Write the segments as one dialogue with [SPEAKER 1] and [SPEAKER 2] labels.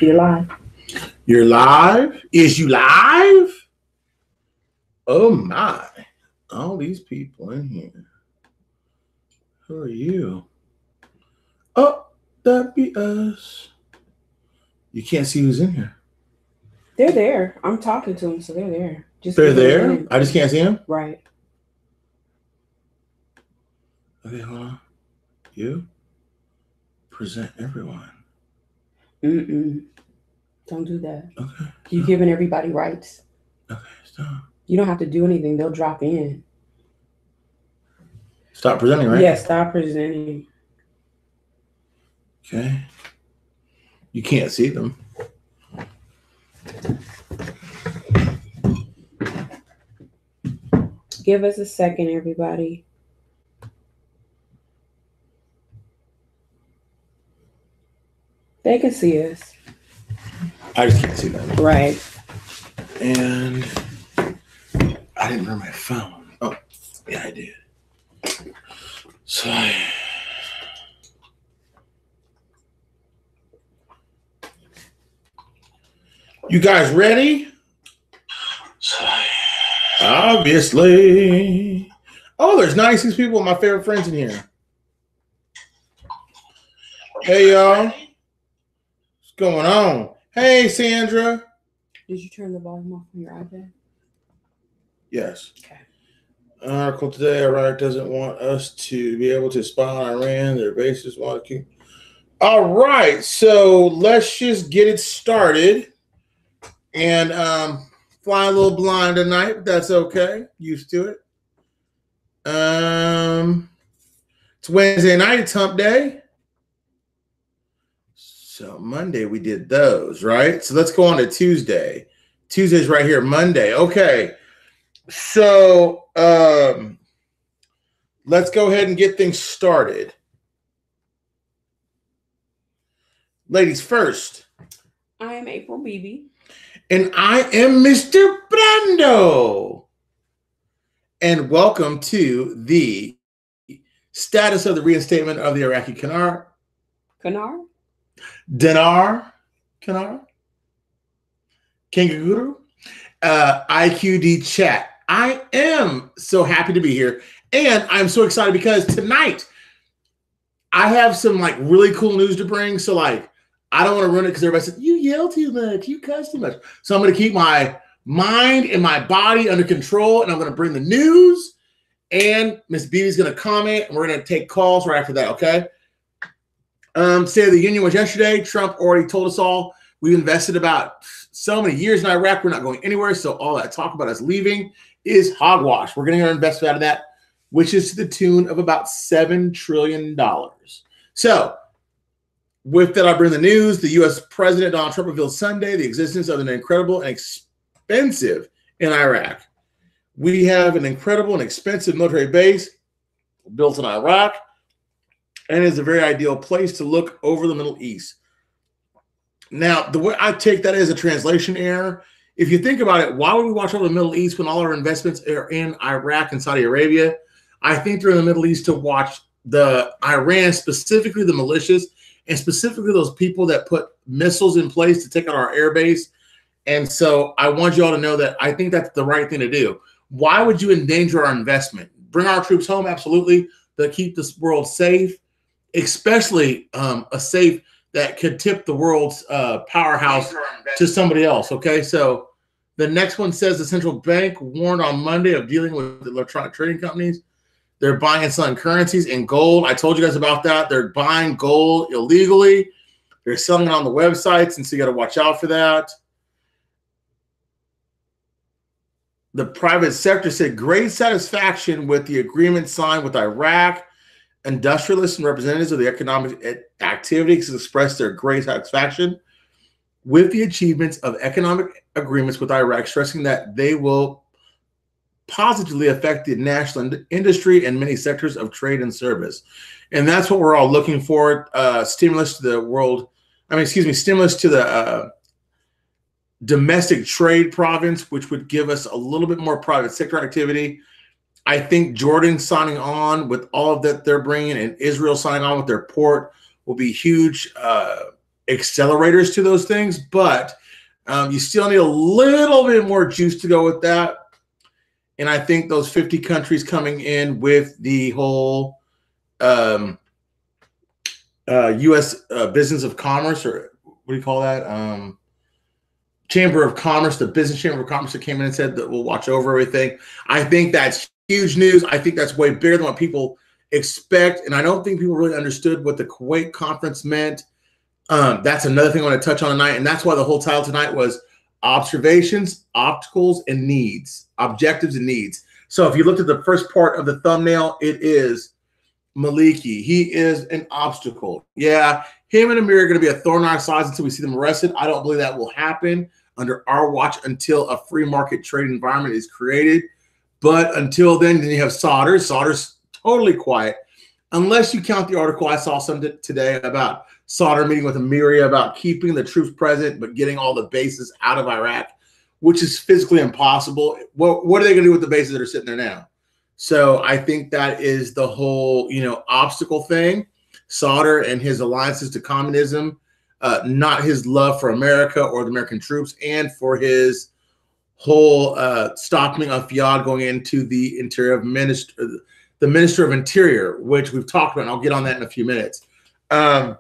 [SPEAKER 1] You're live.
[SPEAKER 2] You're live? Is you live? Oh my. All these people in here. Who are you? Oh, that be us. You can't see who's in here.
[SPEAKER 1] They're there. I'm talking to them, so they're there.
[SPEAKER 2] They're there? I just can't see them?
[SPEAKER 1] Right.
[SPEAKER 2] Okay, hold on. You present everyone.
[SPEAKER 1] Mm-mm. Don't do that.
[SPEAKER 2] Okay.
[SPEAKER 1] You're giving everybody rights.
[SPEAKER 2] Okay, stop.
[SPEAKER 1] You don't have to do anything. They'll drop in.
[SPEAKER 2] Stop presenting, right?
[SPEAKER 1] Yeah, stop presenting.
[SPEAKER 2] Okay. You can't see them.
[SPEAKER 1] Give us a second, everybody. They can see us.
[SPEAKER 2] I just can't see them.
[SPEAKER 1] Right.
[SPEAKER 2] And I didn't bring my phone. Oh, yeah, I did. So you guys ready? Obviously. Oh, there's 96 people, my favorite friends in here. Hey, y'all. What's going on? Hey, Sandra.
[SPEAKER 1] Did you turn the volume off on your iPad?
[SPEAKER 2] Yes.
[SPEAKER 1] Okay.
[SPEAKER 2] Article today, Iraq doesn't want us to be able to spy on Iran. Their bases want to keep. All right, so let's just get it started. And flying a little blind tonight, but that's okay. Used to it. It's Wednesday night. It's hump day. So Monday we did those, right? So let's go on to Tuesday. Tuesday's right here. Monday. Okay. So let's go ahead and get things started. Ladies first.
[SPEAKER 1] I am April Beebe.
[SPEAKER 2] And I am Mr. Brando. And welcome to the status of the reinstatement of the Iraqi Dinar Kangaroo IQD chat. I am so happy to be here. And I'm so excited because tonight I have some like really cool news to bring. So like, I don't want to ruin it because everybody said, you yell too much, you cuss too much. So I'm going to keep my mind and my body under control, and I'm going to bring the news, and Miss Beebe's going to comment, and we're going to take calls right after that, okay? State of the Union was yesterday. Trump already told us all we've invested about so many years in Iraq. We're not going anywhere, so all that talk about us leaving is hogwash. We're going to invest out of that, which is to the tune of about $7 trillion. So, with that, I bring the news. The U.S. President Donald Trump revealed Sunday the existence of an incredible and expensive in Iraq. We have an incredible and expensive military base built in Iraq, and is a very ideal place to look over the Middle East. Now, the way I take that as a translation error, if you think about it, why would we watch over the Middle East when all our investments are in Iraq and Saudi Arabia? I think they're in the Middle East to watch the Iran, specifically the militias, and specifically those people that put missiles in place to take out our air base. And so I want you all to know that I think that's the right thing to do. Why would you endanger our investment? Bring our troops home, absolutely, to keep this world safe, especially a safe that could tip the world's powerhouse to somebody else, okay? So the next one says the central bank warned on Monday of dealing with electronic trading companies. They're buying and selling currencies and gold. I told you guys about that. They're buying gold illegally. They're selling it on the websites, and so you got to watch out for that. The private sector said great satisfaction with the agreement signed with Iraq. Industrialists and representatives of the economic activities expressed their great satisfaction with the achievements of economic agreements with Iraq, stressing that they will positively affect the national industry and many sectors of trade and service. And that's what we're all looking for, stimulus to the world. Stimulus to the domestic trade province, which would give us a little bit more private sector activity. I think Jordan signing on with all of that they're bringing and Israel signing on with their port will be huge accelerators to those things. But you still need a little bit more juice to go with that. And I think those 50 countries coming in with the whole U.S. Business of Commerce, or what do you call that? Chamber of Commerce, the Business Chamber of Commerce that came in and said that we'll watch over everything. I think that's huge news. I think that's way bigger than what people expect. And I don't think people really understood what the Kuwait conference meant. That's another thing I want to touch on tonight. And that's why the whole title tonight was Observations, Obstacles, and Needs. Objectives and Needs. So if you looked at the first part of the thumbnail, it is Maliki. He is an obstacle. Yeah, him and Amir are going to be a thorn in our sides until we see them arrested. I don't believe that will happen under our watch until a free market trade environment is created. But until then you have Sauder. Sauder's totally quiet, unless you count the article I saw today about Sauder meeting with Amir about keeping the troops present but getting all the bases out of Iraq, which is physically impossible. What are they going to do with the bases that are sitting there now? So I think that is the whole, obstacle thing. Sauder and his alliances to communism, not his love for America or the American troops, and for his whole stopping of Fiad going into the Minister of Interior, which we've talked about, and I'll get on that in a few minutes. The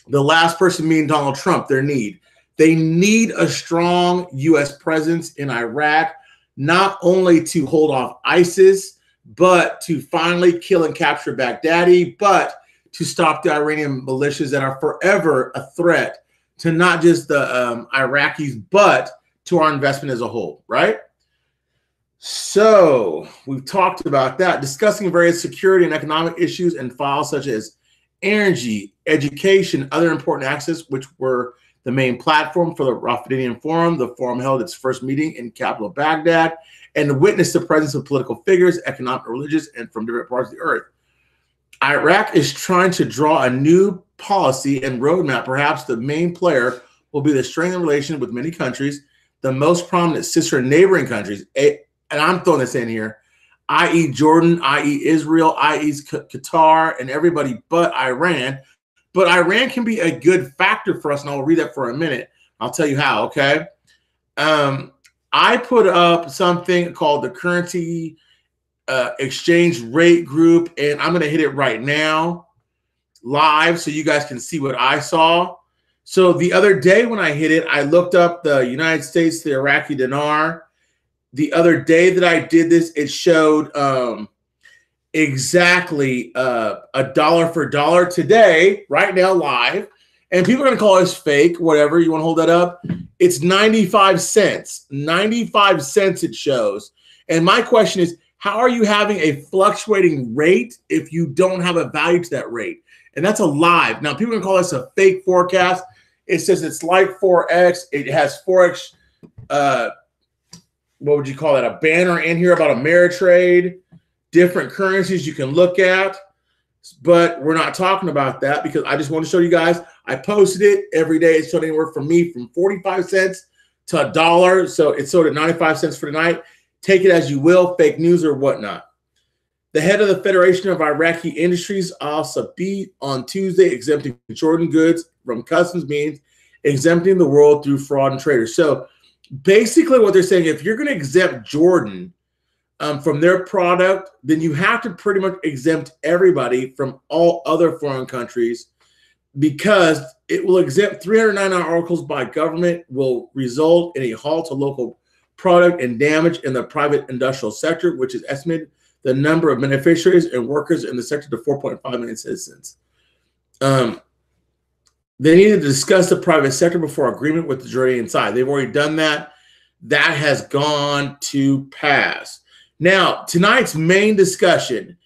[SPEAKER 2] last person being Donald Trump, they need a strong U.S. presence in Iraq, not only to hold off ISIS, but to finally kill and capture Baghdadi, but to stop the Iranian militias that are forever a threat to not just the Iraqis, but to our investment as a whole, right? So we've talked about that, discussing various security and economic issues and files such as energy, education, other important access, which were the main platform for the Rafidinian Forum. The forum held its first meeting in capital Baghdad and witnessed the presence of political figures, economic, religious, and from different parts of the earth. Iraq is trying to draw a new policy and roadmap. Perhaps the main player will be the strengthened relation with many countries, the most prominent sister and neighboring countries, and I'm throwing this in here, i.e. Jordan, i.e. Israel, i.e. Qatar, and everybody but Iran. But Iran can be a good factor for us, and I'll read that for a minute. I'll tell you how, okay? I put up something called the Currency Exchange Rate Group, and I'm going to hit it right now live so you guys can see what I saw. So the other day when I hit it, I looked up the United States, the Iraqi dinar. The other day that I did this, it showed exactly a dollar for dollar today, right now, live. And people are going to call us fake, whatever. You want to hold that up? It's 95 cents. 95 cents it shows. And my question is, how are you having a fluctuating rate if you don't have a value to that rate? And that's a live. Now, people are going to call this a fake forecast. It says it's like Forex. It has Forex, what would you call it? A banner in here about Ameritrade, different currencies you can look at. But we're not talking about that because I just want to show you guys. I posted it every day. It's showing anywhere from 45 cents to $1. So it's sold at 95 cents for tonight. Take it as you will, fake news or whatnot. The head of the Federation of Iraqi Industries, Al-Sabi, on Tuesday, exempting Jordan goods from customs means exempting the world through fraud and traders. So basically what they're saying, if you're going to exempt Jordan from their product, then you have to pretty much exempt everybody from all other foreign countries, because it will exempt 399 articles by government, will result in a halt to local product and damage in the private industrial sector, which is estimated the number of beneficiaries and workers in the sector to 4.5 million citizens. They needed to discuss the private sector before agreement with the Jordanian side. They've already done that. That has gone to pass. Now, tonight's main discussion,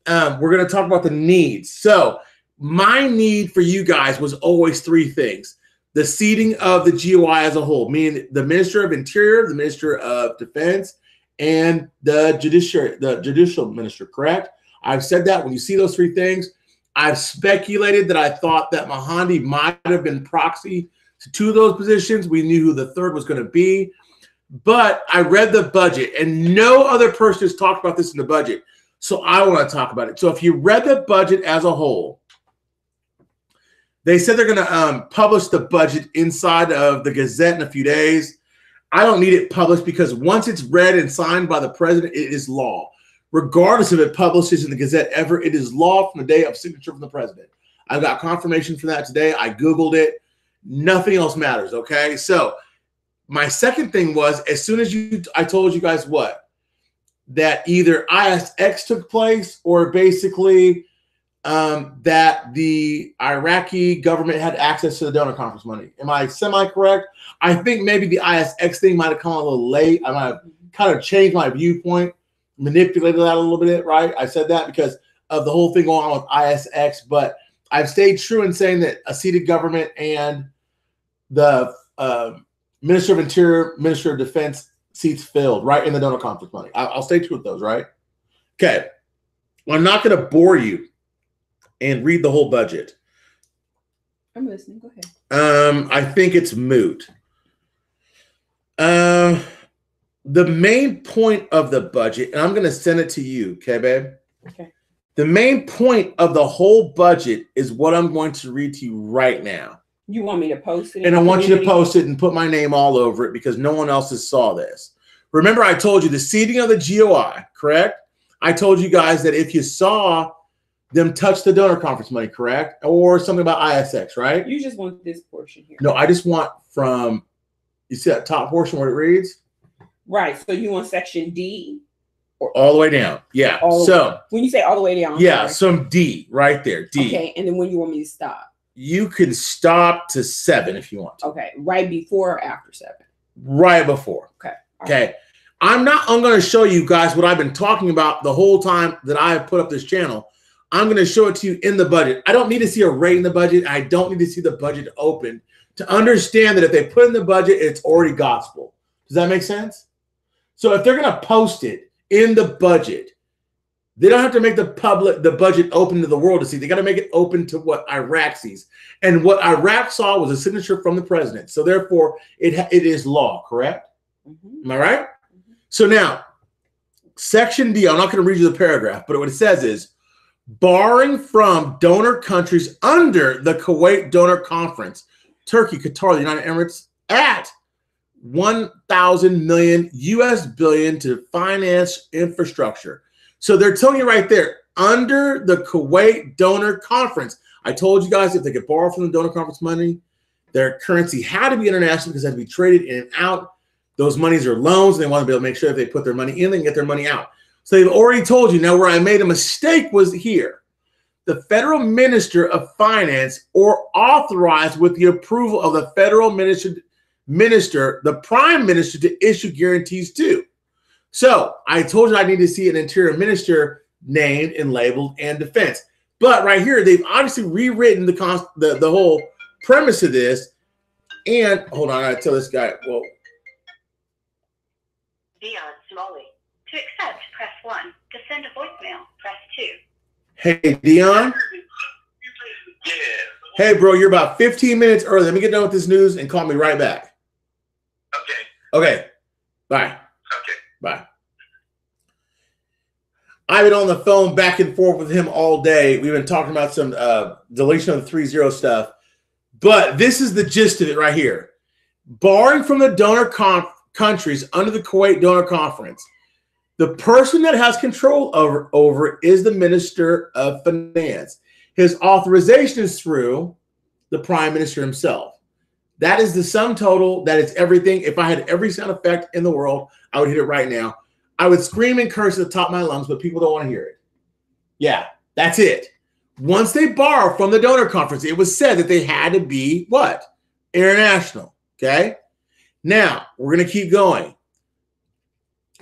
[SPEAKER 2] we're going to talk about the needs. So my need for you guys was always three things. The seating of the GOI as a whole, meaning the Minister of Interior, the Minister of Defense, and the Judicial Minister, correct? I've said that when you see those three things. I've speculated that I thought that Mahandi might have been proxy to two of those positions. We knew who the third was going to be. but I read the budget, and no other person has talked about this in the budget. So I want to talk about it. So if you read the budget as a whole, they said they're going to publish the budget inside of the Gazette in a few days. I don't need it published because once it's read and signed by the president, it is law. Regardless if it publishes in the Gazette ever, it is law from the day of signature from the president. I got confirmation for that today. I Googled it. Nothing else matters, okay? So my second thing was, as soon as I told you guys what? That either ISX took place or basically that the Iraqi government had access to the donor conference money. Am I semi-correct? I think maybe the ISX thing might have come a little late. I might have kind of changed my viewpoint, manipulated that a little bit, right? I said that because of the whole thing going on with ISX, but I've stayed true in saying that a seated government and the Minister of Interior, Minister of Defense seats filled right in the donor conference money. I'll stay true with those, right? Okay. Well, I'm not going to bore you and read the whole budget.
[SPEAKER 1] I'm listening. Go ahead.
[SPEAKER 2] I think it's moot. The main point of the budget, and I'm going to send it to you, okay, babe?
[SPEAKER 1] Okay.
[SPEAKER 2] The main point of the whole budget is what I'm going to read to you right now.
[SPEAKER 1] You want me to post it?
[SPEAKER 2] And I want you to post it and put my name all over it because no one else has saw this. Remember, I told you the seating of the GOI, correct? I told you guys that if you saw them touch the donor conference money, correct? Or something about ISX, right?
[SPEAKER 1] You just want this portion here.
[SPEAKER 2] No, I just want from, you see that top portion where it reads?
[SPEAKER 1] Right. So you want section D?
[SPEAKER 2] Or all the way down. Yeah.
[SPEAKER 1] When you say all the way down.
[SPEAKER 2] Yeah, some D right there. D.
[SPEAKER 1] Okay. And then when you want me to stop?
[SPEAKER 2] You can stop to 7 if you want to.
[SPEAKER 1] Okay. Right before or after 7?
[SPEAKER 2] Right before.
[SPEAKER 1] Okay.
[SPEAKER 2] Okay. Right. I'm going to show you guys what I've been talking about the whole time that I have put up this channel. I'm going to show it to you in the budget. I don't need to see a rate in the budget. I don't need to see the budget open to understand that if they put in the budget, it's already gospel. Does that make sense? So if they're going to post it in the budget, they don't have to make the budget open to the world to see. They got to make it open to what Iraq sees. And what Iraq saw was a signature from the president. So therefore, it is law, correct? Mm-hmm. Am I right? Mm-hmm. So now, section D, I'm not going to read you the paragraph, but what it says is, borrowing from donor countries under the Kuwait Donor Conference, Turkey, Qatar, the United Emirates, at 1,000 million US billion to finance infrastructure. So they're telling you right there, under the Kuwait Donor Conference. I told you guys if they could borrow from the donor conference money, their currency had to be international because it had to be traded in and out. Those monies are loans. And they want to be able to make sure if they put their money in, they can get their money out. So they've already told you. Now, where I made a mistake was here. The federal minister of finance or authorized with the approval of the federal minister, the prime minister to issue guarantees to. So I told you I need to see an interior minister named and labeled and defense. But right here, they've obviously rewritten the whole premise of this. And hold on, I gotta tell this guy, well.
[SPEAKER 3] Dion Smalley. To accept, press 1. To send a voicemail, press 2.
[SPEAKER 2] Hey, Dion?
[SPEAKER 4] Yeah.
[SPEAKER 2] Hey, bro, you're about 15 minutes early. Let me get done with this news and call me right back.
[SPEAKER 4] Okay.
[SPEAKER 2] Okay. Bye.
[SPEAKER 4] Okay.
[SPEAKER 2] Bye. I've been on the phone back and forth with him all day. We've been talking about some deletion of the 3-0 stuff. But this is the gist of it right here. Borrowing from the donor countries under the Kuwait Donor Conference, the person that has control over it is the Minister of Finance. His authorization is through the Prime Minister himself. That is the sum total. That is everything. If I had every sound effect in the world, I would hit it right now. I would scream and curse at the top of my lungs, but people don't want to hear it. Yeah, that's it. Once they borrow from the donor conference, it was said that they had to be what? International. Okay? Now, we're going to keep going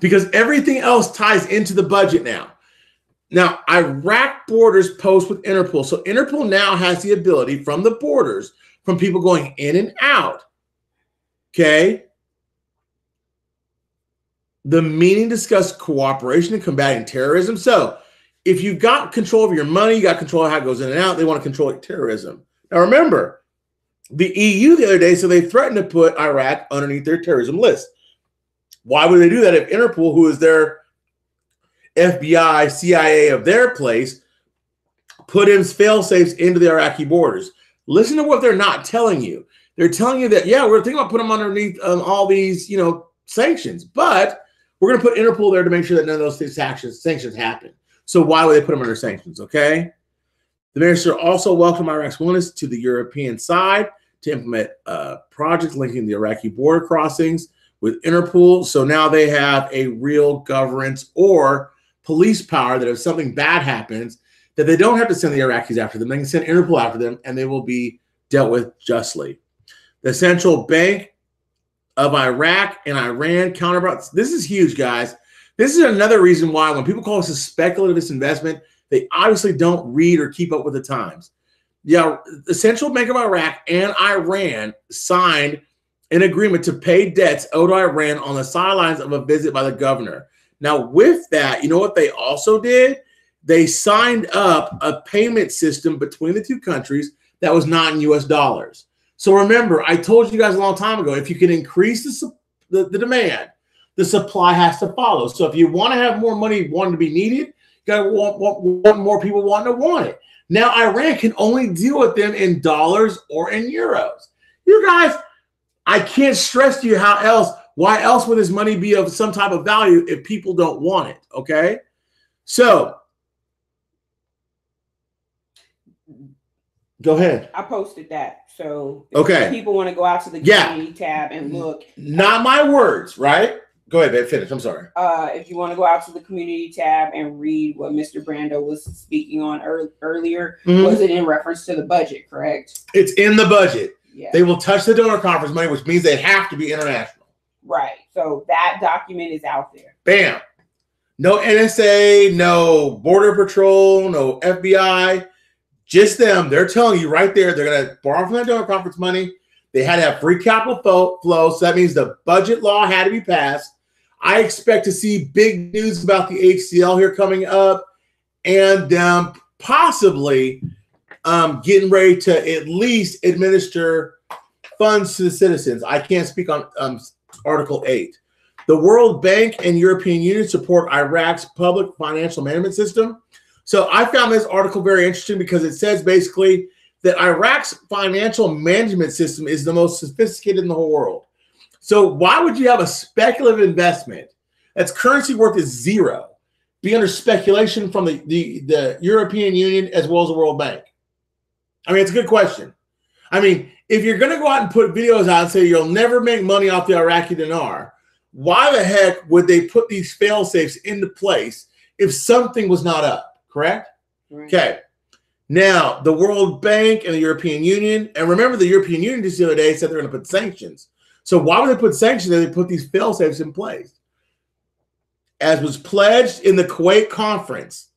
[SPEAKER 2] because everything else ties into the budget now. Now, Iraq borders post with Interpol. So Interpol now has the ability from the borders, from people going in and out. Okay? The meeting discussed cooperation in combating terrorism. So if you've got control of your money, you got control of how it goes in and out, they want to control terrorism. Now, remember, the EU the other day, so they threatened to put Iraq underneath their terrorism list. Why would they do that if Interpol, who is their FBI, CIA of their place, put in fail-safes into the Iraqi borders? Listen to what they're not telling you. They're telling you that, yeah, we're thinking about putting them underneath all these, sanctions, but we're going to put Interpol there to make sure that none of those sanctions happen. So why would they put them under sanctions, okay? The minister also welcomed Iraq's willingness to the European side to implement projects linking the Iraqi border crossings with Interpol. So now they have a real governance or police power that if something bad happens, that they don't have to send the Iraqis after them. They can send Interpol after them, and they will be dealt with justly. The central bank of Iraq and Iran counterparts. This is huge, guys. This is another reason why when people call this a speculative investment, they obviously don't read or keep up with the times. Yeah, the Central Bank of Iraq and Iran signed an agreement to pay debts owed to Iran on the sidelines of a visit by the governor. Now, with that, you know what they also did? They signed up a payment system between the two countries that was not in U.S. dollars. So remember, I told you guys a long time ago, if you can increase the demand, the supply has to follow. So if you want to have more money wanting to be needed, you got to want more people wanting to want it. Now, Iran can only deal with them in dollars or in euros. You guys, I can't stress to you why else would this money be of some type of value if people don't want it, okay? So, go ahead.
[SPEAKER 1] I posted that. So
[SPEAKER 2] okay,
[SPEAKER 1] if people want to go out to the community tab and look.
[SPEAKER 2] Not my words, right? Go ahead, babe. Finish. I'm sorry.
[SPEAKER 1] If you want to go out to the community tab and read what Mr. Brando was speaking on earlier, was it in reference to the budget, correct?
[SPEAKER 2] It's in the budget.
[SPEAKER 1] Yeah.
[SPEAKER 2] They will touch the donor conference money, which means they have to be international.
[SPEAKER 1] Right. So that document is out there.
[SPEAKER 2] Bam. No NSA, no Border Patrol, no FBI. Just them. They're telling you right there, they're going to borrow from that donor conference money. They had to have free capital flow. So that means the budget law had to be passed. I expect to see big news about the HCL here coming up and possibly getting ready to at least administer funds to the citizens. I can't speak on Article 8. The World Bank and European Union support Iraq's public financial management system. So I found this article very interesting because it says basically that Iraq's financial management system is the most sophisticated in the whole world. So why would you have a speculative investment that's currency worth is zero be under speculation from the European Union as well as the World Bank? I mean, it's a good question. I mean, if you're going to go out and put videos out and say you'll never make money off the Iraqi dinar, why the heck would they put these fail-safes into place if something was not up, correct? Right. Okay. Now, the World Bank and the European Union, and remember the European Union just the other day said they're going to put sanctions. So why would they put sanctions if they put these fail-safes in place? As was pledged in the Kuwait conference,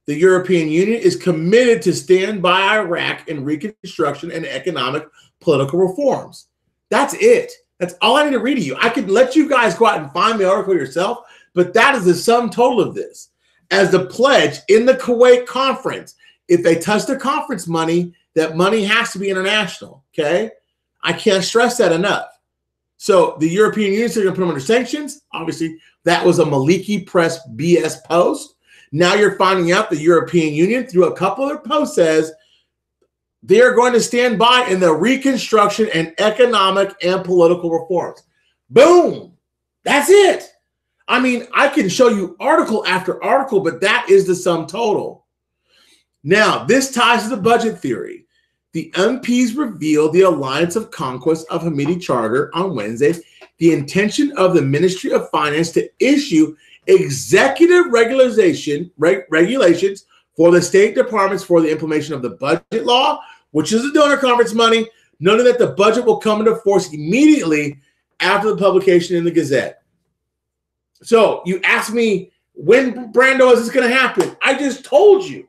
[SPEAKER 2] the European Union is committed to stand by Iraq in reconstruction and economic political reforms. That's it. That's all I need to read to you. I could let you guys go out and find the article yourself, but that is the sum total of this. As the pledge in the Kuwait conference, if they touch the conference money, that money has to be international, okay? I can't stress that enough. So the European Union is going to put them under sanctions. Obviously, that was a Maliki Press BS post. Now you're finding out the European Union, through a couple of their posts, says they are going to stand by in the reconstruction and economic and political reforms. Boom. That's it. I mean, I can show you article after article, but that is the sum total. Now, this ties to the budget theory. The MPs revealed the Alliance of Conquest of Hamidi Charter on Wednesday, the intention of the Ministry of Finance to issue executive regulations for the state departments for the implementation of the budget law, which is the donor conference money, noting that the budget will come into force immediately after the publication in the Gazette. So you ask me, when, Brando, is this going to happen? I just told you.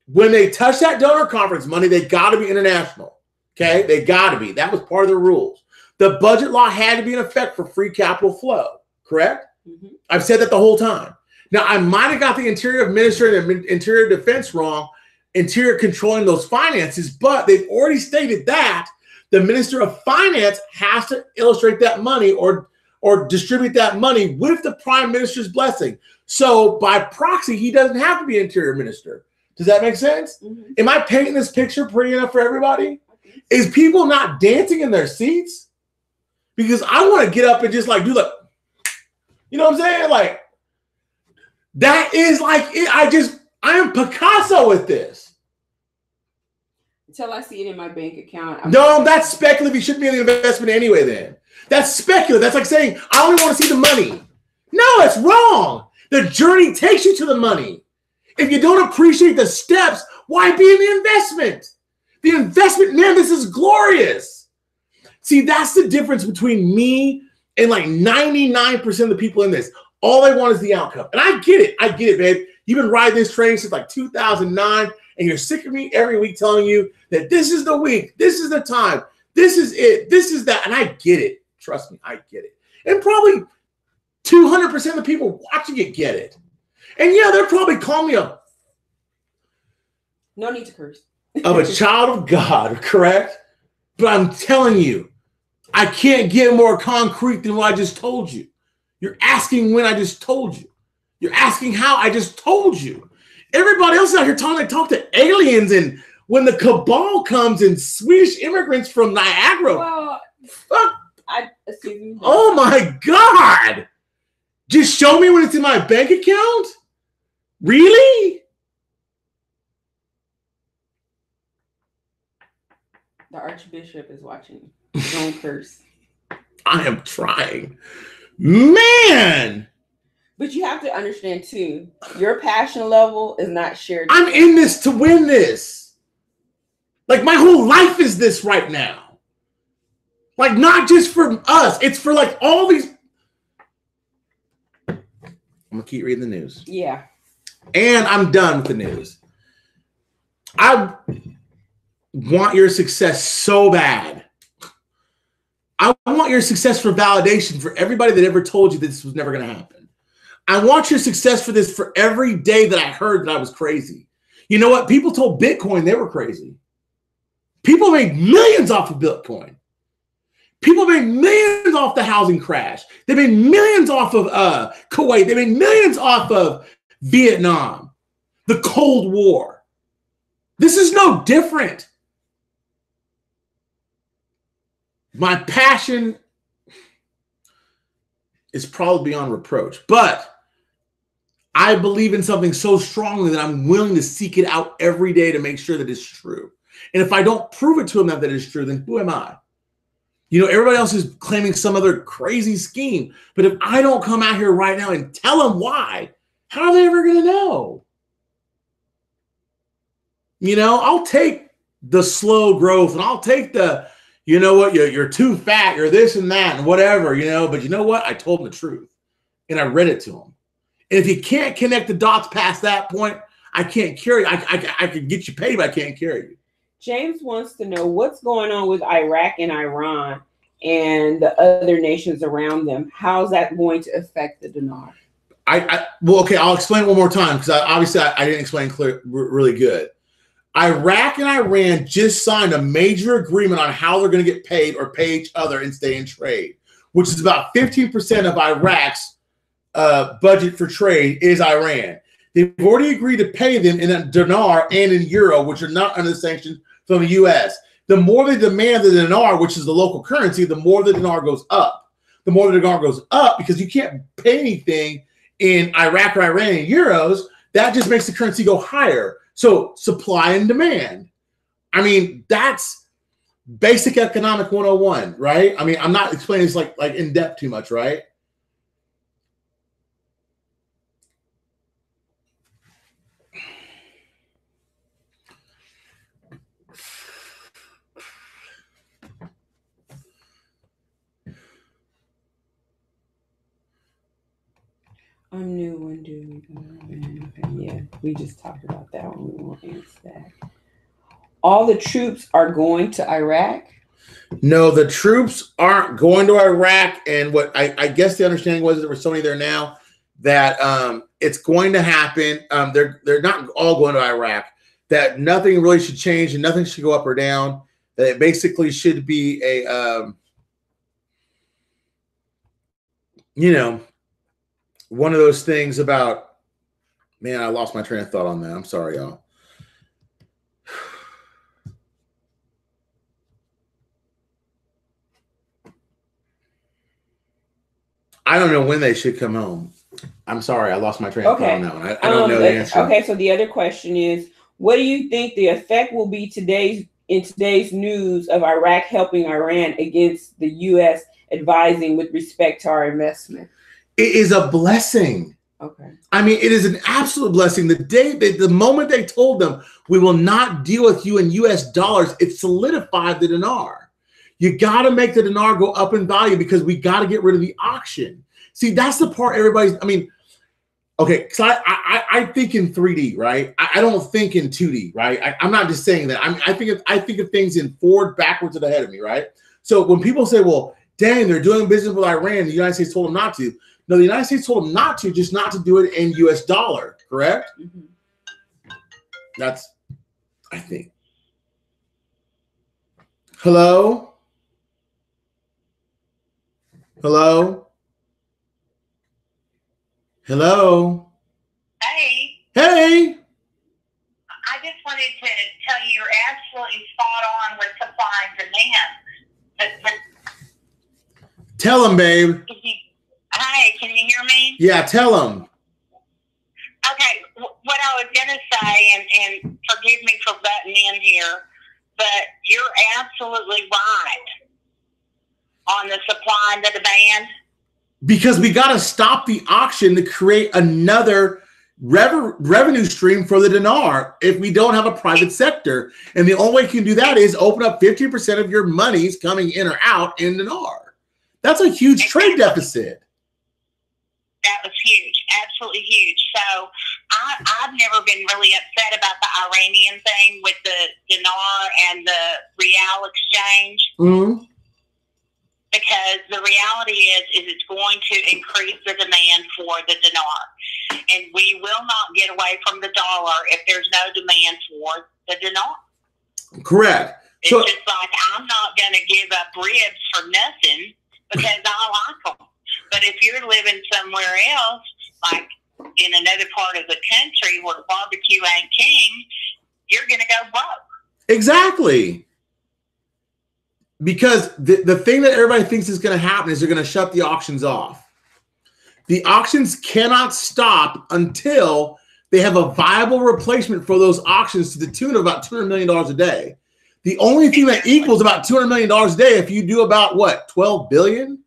[SPEAKER 2] When they touch that donor conference money, they got to be international. Okay? They got to be. That was part of the rules. The budget law had to be in effect for free capital flow. Correct? Mm-hmm. I've said that the whole time. Now, I might have got the Interior Minister and Interior Defense wrong, Interior controlling those finances, but they've already stated that the Minister of Finance has to illustrate that money or or distribute that money with the prime minister's blessing. So by proxy, he doesn't have to be interior minister. Does that make sense?
[SPEAKER 1] Mm-hmm.
[SPEAKER 2] Am I painting this picture pretty enough for everybody? Is people not dancing in their seats? Because I want to get up and just like do the, you know what I'm saying? Like, that is like it. I am Picasso with this.
[SPEAKER 1] Until I see it in my bank account.
[SPEAKER 2] No, that's speculative. You shouldn't be in the investment anyway then. That's speculative. That's like saying, I only want to see the money. No, it's wrong. The journey takes you to the money. If you don't appreciate the steps, why be in the investment? The investment, man, this is glorious. See, that's the difference between me and like 99% of the people in this. All they want is the outcome. And I get it, babe. You've been riding this train since like 2009, and you're sick of me every week telling you that this is the week, this is the time, this is it, this is that. And I get it. Trust me, I get it. And probably 200% of the people watching it get it. And yeah, they're probably calling me
[SPEAKER 1] no need to curse.
[SPEAKER 2] of a child of God, correct? But I'm telling you, I can't get more concrete than what I just told you. You're asking when I just told you. You're asking how I just told you. Everybody else out here talk to aliens, and when the cabal comes and Swedish immigrants from Niagara.
[SPEAKER 1] Well,
[SPEAKER 2] fuck.
[SPEAKER 1] I assume.
[SPEAKER 2] Oh my God. Just show me when it's in my bank account? Really?
[SPEAKER 1] The Archbishop is watching. Don't curse.
[SPEAKER 2] I am trying. Man.
[SPEAKER 1] But you have to understand too, your passion level is not shared.
[SPEAKER 2] I'm in this to win this. Like my whole life is this right now. Like not just for us. It's for like all these. I'm going to keep reading the news.
[SPEAKER 1] Yeah.
[SPEAKER 2] And I'm done with the news. I want your success so bad. I want your success for validation for everybody that ever told you that this was never going to happen. I want your success for this for every day that I heard that I was crazy. You know what? People told Bitcoin they were crazy. People made millions off of Bitcoin. People made millions off the housing crash. They made millions off of Kuwait. They made millions off of Vietnam, the Cold War. This is no different. My passion is probably beyond reproach, but I believe in something so strongly that I'm willing to seek it out every day to make sure that it's true. And if I don't prove it to them that it's true, then who am I? You know, everybody else is claiming some other crazy scheme. But if I don't come out here right now and tell them why, how are they ever going to know? You know, I'll take the slow growth and I'll take the, you know what, you're too fat, you're this and that and whatever, you know. But you know what? I told them the truth and I read it to them. And if you can't connect the dots past that point, I can't carry you. I can get you paid, but I can't carry you.
[SPEAKER 1] James wants to know what's going on with Iraq and Iran and the other nations around them. How's that going to affect the dinar?
[SPEAKER 2] Well, okay, I'll explain it one more time because obviously I didn't explain really good. Iraq and Iran just signed a major agreement on how they're going to get paid or pay each other and stay in trade, which is about 15% of Iraq's budget for trade is Iran. They've already agreed to pay them in a dinar and in euro, which are not under sanctions from the U.S. The more they demand the dinar, which is the local currency, the more the dinar goes up. The more the dinar goes up because you can't pay anything in Iraq or Iran in euros. That just makes the currency go higher. So supply and demand. I mean, that's basic economic 101, right? I mean, I'm not explaining this like in depth too much, right?
[SPEAKER 1] I'm new. When do we? Yeah, we just talked about that one. We won't answer that. All the troops are going to Iraq?
[SPEAKER 2] No, the troops aren't going to Iraq. And what I guess the understanding was there were so many there now that it's going to happen. They're not all going to Iraq. That nothing really should change and nothing should go up or down. That it basically should be a you know, one of those things about, man, I lost my train of thought on that. I'm sorry, y'all. I don't know when they should come home. I'm sorry, I lost my train of thought on that one. I don't know the answer.
[SPEAKER 1] Okay, so the other question is, what do you think the effect will be in today's news of Iraq helping Iran against the U.S. advising with respect to our investment?
[SPEAKER 2] It is a blessing.
[SPEAKER 1] Okay.
[SPEAKER 2] I mean, it is an absolute blessing. The moment they told them, we will not deal with you in U.S. dollars, it solidified the dinar. You got to make the dinar go up in value because we got to get rid of the auction. See, that's the part everybody's, I mean, okay, so I think in 3D, right? I don't think in 2D, right? I'm not just saying that. I think of things in forward, backwards, and ahead of me, right? So when people say, well, dang, they're doing business with Iran, the United States told them not to. No, the United States told them not to, just not to do it in U.S. dollar, correct? Mm-hmm. That's, I think. Hello? Hello? Hello?
[SPEAKER 3] Hey.
[SPEAKER 2] Hey!
[SPEAKER 3] I just wanted to tell you you're absolutely spot on with supply and demand.
[SPEAKER 2] Tell them, babe.
[SPEAKER 3] Hi, can you hear me?
[SPEAKER 2] Yeah, tell them.
[SPEAKER 3] Okay, what I was going to say, and forgive me for butting in here, but you're absolutely right on the supply and the demand.
[SPEAKER 2] Because we got to stop the auction to create another revenue stream for the dinar if we don't have a private sector. And the only way you can do that is open up 50% of your monies coming in or out in dinar. That's a huge trade deficit.
[SPEAKER 3] That was huge, absolutely huge. So I've never been really upset about the Iranian thing with the dinar and the real exchange. Mm-hmm. Because the reality is it's going to increase the demand for the dinar. And we will not get away from the dollar if there's no demand for the dinar.
[SPEAKER 2] Correct.
[SPEAKER 3] It's just like I'm not going to give up ribs for nothing because I like them. But if you're living somewhere else, like in another part of the country where barbecue ain't king, you're going to go broke.
[SPEAKER 2] Exactly. Because the thing that everybody thinks is going to happen is they're going to shut the auctions off. The auctions cannot stop until they have a viable replacement for those auctions to the tune of about $200 million a day. The only thing that equals about $200 million a day, if you do about what, 12 billion?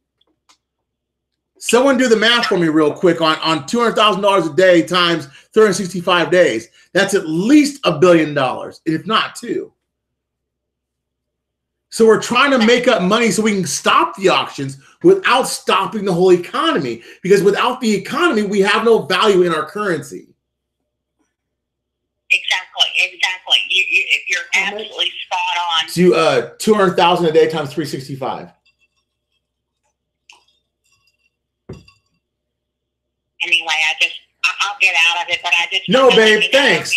[SPEAKER 2] Someone do the math for me real quick on $200,000 a day times 365 days. That's at least $1 billion, if not two. So we're trying to make up money so we can stop the auctions without stopping the whole economy. Because without the economy, we have no value in our currency.
[SPEAKER 3] Exactly. You're absolutely spot on.
[SPEAKER 2] So 200,000 a day times 365.
[SPEAKER 3] Anyway, I'll get out of it, but I just...
[SPEAKER 2] No, babe, thanks.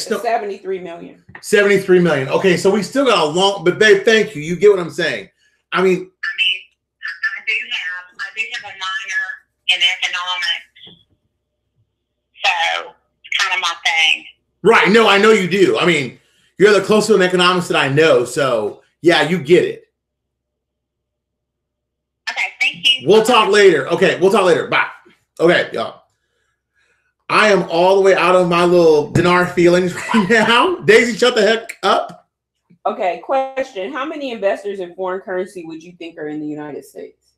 [SPEAKER 2] No.
[SPEAKER 1] 73 million.
[SPEAKER 2] 73 million. Okay, so we still got a long... But, babe, thank you. You get what I'm saying. I do have a minor in economics.
[SPEAKER 3] So, it's kind of my thing.
[SPEAKER 2] Right. No, I know you do. I mean, you're the closest in economics that I know. So, yeah, you get it.
[SPEAKER 3] Okay, thank you.
[SPEAKER 2] We'll talk later. Okay, we'll talk later. Bye. Okay, y'all. I am all the way out of my little dinar feelings right now. Daisy, shut the heck up.
[SPEAKER 1] Okay, question. How many investors in foreign currency would you think are in the United States?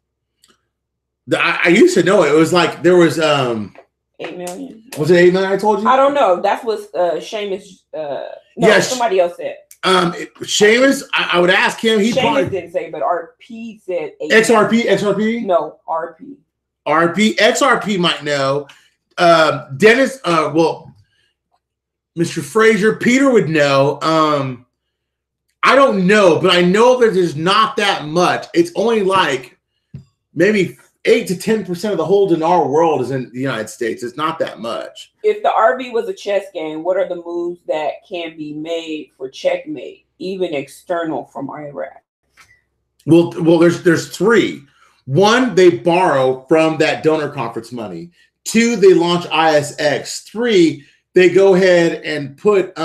[SPEAKER 2] I used to know it. It was like there was
[SPEAKER 1] 8 million.
[SPEAKER 2] Was it 8 million I told you?
[SPEAKER 1] I don't know. That's what Seamus somebody else said.
[SPEAKER 2] Seamus, I would ask him. He
[SPEAKER 1] Seamus didn't say, but RP said 8
[SPEAKER 2] XRP?
[SPEAKER 1] No, RP.
[SPEAKER 2] XRP might know. Dennis, Mr. Fraser, Peter would know. I don't know, but I know that there's not that much. It's only like maybe 8 to 10% of the whole dinar world is in the United States. It's not that much.
[SPEAKER 1] If the RV was a chess game, what are the moves that can be made for checkmate, even external from Iraq?
[SPEAKER 2] Well, there's three. 1, they borrow from that donor conference money. 2, they launch ISX. 3, they go ahead and put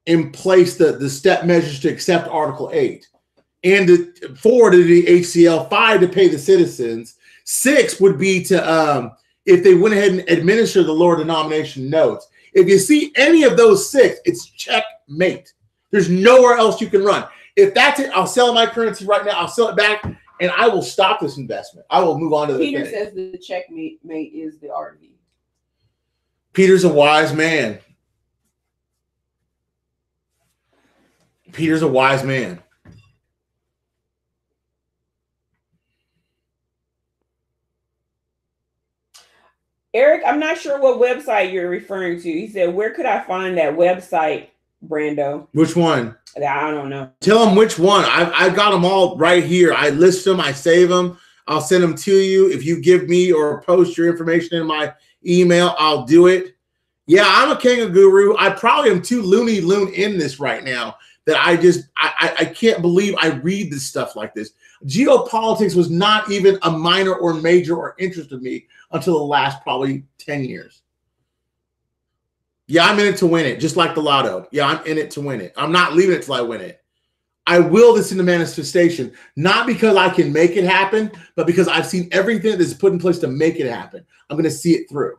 [SPEAKER 2] in place the step measures to accept Article 8. And 4 to the HCL, 5 to pay the citizens. 6 would be to if they went ahead and administer the lower denomination notes. If you see any of those 6, it's checkmate. There's nowhere else you can run. If that's it, I'll sell my currency right now. I'll sell it back, and I will stop this investment. I will move on to the
[SPEAKER 1] Peter
[SPEAKER 2] thing.
[SPEAKER 1] says the checkmate is the RV.
[SPEAKER 2] Peter's a wise man. Peter's a wise man.
[SPEAKER 1] Eric, I'm not sure what website you're referring to. He said, where could I find that website, Brando?
[SPEAKER 2] Which one?
[SPEAKER 1] I don't know.
[SPEAKER 2] Tell them which one. I got them all right here. I list them. I save them. I'll send them to you. If you give me or post your information in my email, I'll do it. Yeah, I'm a king guru. I probably am too loony loon in this right now that I can't believe I read this stuff like this. Geopolitics was not even a minor or major or interest of me until the last probably 10 years. Yeah, I'm in it to win it, just like the lotto. Yeah, I'm in it to win it. I'm not leaving it till I win it. I will this into manifestation, not because I can make it happen, but because I've seen everything that's put in place to make it happen. I'm going to see it through.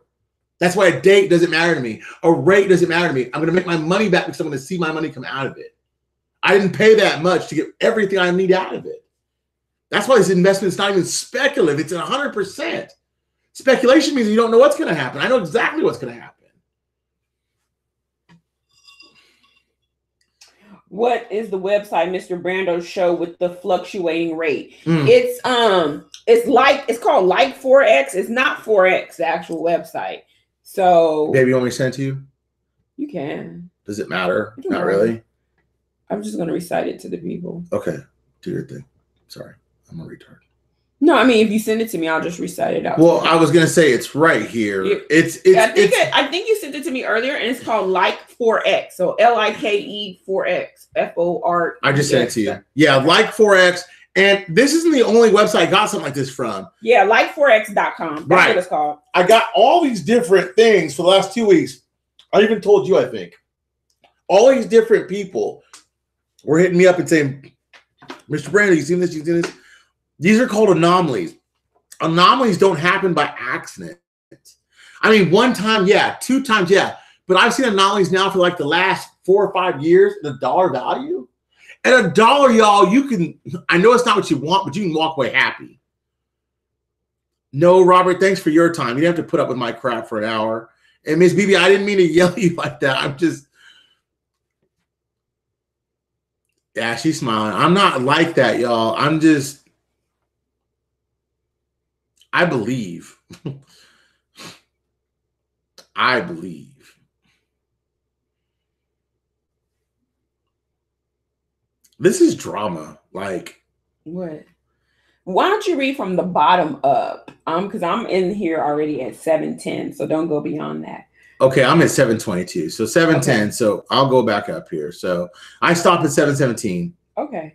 [SPEAKER 2] That's why a date doesn't matter to me. A rate doesn't matter to me. I'm going to make my money back because I'm going to see my money come out of it. I didn't pay that much to get everything I need out of it. That's why this investment is not even speculative. It's 100%. Speculation means you don't know what's going to happen. I know exactly what's going to happen.
[SPEAKER 1] What is the website Mr. Brando show with the fluctuating rate? It's called like Forex. It's not Forex, the actual website. So
[SPEAKER 2] Baby, you want me to send it to you?
[SPEAKER 1] You can.
[SPEAKER 2] Does it matter?
[SPEAKER 1] It don't
[SPEAKER 2] Not
[SPEAKER 1] matter.
[SPEAKER 2] really.
[SPEAKER 1] I'm just gonna recite it to the people.
[SPEAKER 2] Okay. Do your thing. Sorry. I'm a retard.
[SPEAKER 1] No, I mean if you send it to me, I'll just recite it out.
[SPEAKER 2] Well, I was gonna say it's right here.
[SPEAKER 1] I think you sent it to me earlier, and it's called Like Forex. So LIKE Forex FOR.
[SPEAKER 2] I just sent it to you. Yeah, Like Forex. And this isn't the only website I got something like this from.
[SPEAKER 1] Yeah, likeforex.com. That's
[SPEAKER 2] right.
[SPEAKER 1] what it's called.
[SPEAKER 2] I got all these different things for the last 2 weeks. I even told you, I think. All these different people were hitting me up and saying, Mr. Brando, you seen this? You seen this? These are called anomalies. Anomalies don't happen by accident. I mean, 1 time, yeah. 2 times, yeah. But I've seen anomalies now for like the last 4 or 5 years at $1 value. At $1, y'all, you can, I know it's not what you want, but you can walk away happy. No, Robert, thanks for your time. You didn't have to put up with my crap for an hour. And Miss BB, I didn't mean to yell at you like that. I'm just, yeah, she's smiling. I'm not like that, y'all. I'm just, I believe. I believe. This is drama. Like
[SPEAKER 1] what? Why don't you read from the bottom up? Because I'm in here already at 7:10, so don't go beyond that.
[SPEAKER 2] Okay, I'm at 7:22. So 7:10. Okay. So I'll go back up here. So I stopped at 7:17.
[SPEAKER 1] Okay.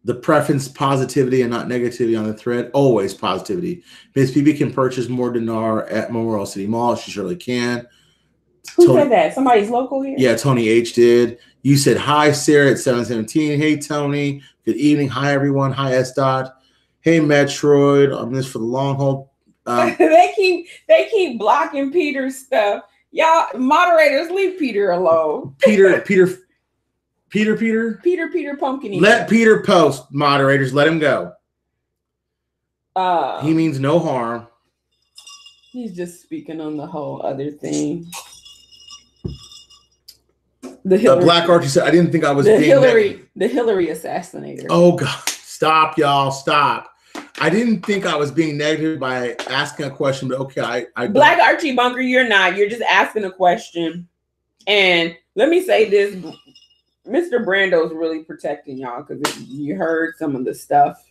[SPEAKER 2] The preference positivity and not negativity on the thread. Always positivity. Miss PB can purchase more dinar at Memorial City Mall. She surely can.
[SPEAKER 1] Who said that? Somebody's local here?
[SPEAKER 2] Yeah, Tony H did. You said hi, Sarah, at 7:17. Hey, Tony. Good evening. Hi, everyone. Hi, S. Dot. Hey, Metroid. I'm this for the long haul.
[SPEAKER 1] They keep blocking Peter's stuff. Y'all moderators, leave Peter alone.
[SPEAKER 2] Peter
[SPEAKER 1] Pumpkin.
[SPEAKER 2] Let Peter post, moderators. Let him go. He means no harm.
[SPEAKER 1] He's just speaking on the whole other thing. The
[SPEAKER 2] Black Archie said, I didn't think I was
[SPEAKER 1] the Hillary assassinator.
[SPEAKER 2] Oh, God. Stop, y'all. Stop. I didn't think I was being negative by asking a question, but okay.
[SPEAKER 1] Black Archie Bunker, you're not. You're just asking a question. And let me say this. Mr. Brando's really protecting y'all because you heard some of the stuff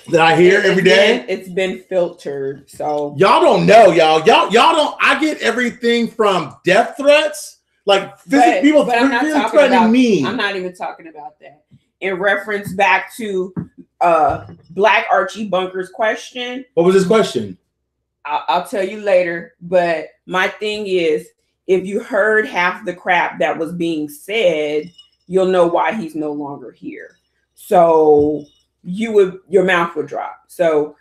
[SPEAKER 2] that I hear every day.
[SPEAKER 1] It's been filtered. So
[SPEAKER 2] y'all don't know, y'all don't. I get everything from death threats, like people
[SPEAKER 1] threatening me.
[SPEAKER 2] I'm not
[SPEAKER 1] even talking about that. in reference back to Black Archie Bunker's question.
[SPEAKER 2] What was his question?
[SPEAKER 1] I'll tell you later. But my thing is, if you heard half the crap that was being said, you'll know why he's no longer here. So your mouth would drop. So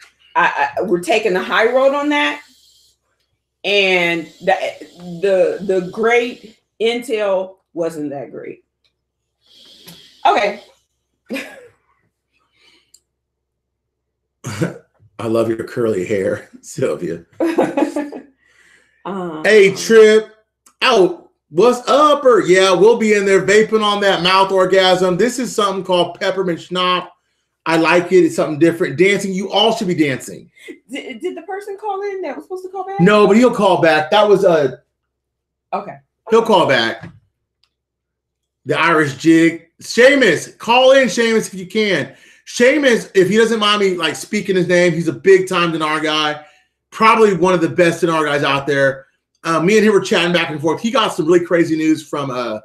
[SPEAKER 1] we're taking the high road on that. And the great intel wasn't that great. Okay.
[SPEAKER 2] I love your curly hair, Sylvia. Hey, Trip. Oh, what's up? Or yeah, we'll be in there vaping on that mouth orgasm. This is something called peppermint schnapps. I like it. It's something different. Dancing. You all should be dancing.
[SPEAKER 1] Did the person call in that was supposed to call back?
[SPEAKER 2] No, but he'll call back. That was
[SPEAKER 1] okay.
[SPEAKER 2] He'll call back. The Irish jig. Seamus, call in, Seamus, if you can. Seamus, if he doesn't mind me like speaking his name, he's a big time dinar guy. Probably one of the best dinar guys out there. Me and him were chatting back and forth. He got some really crazy news from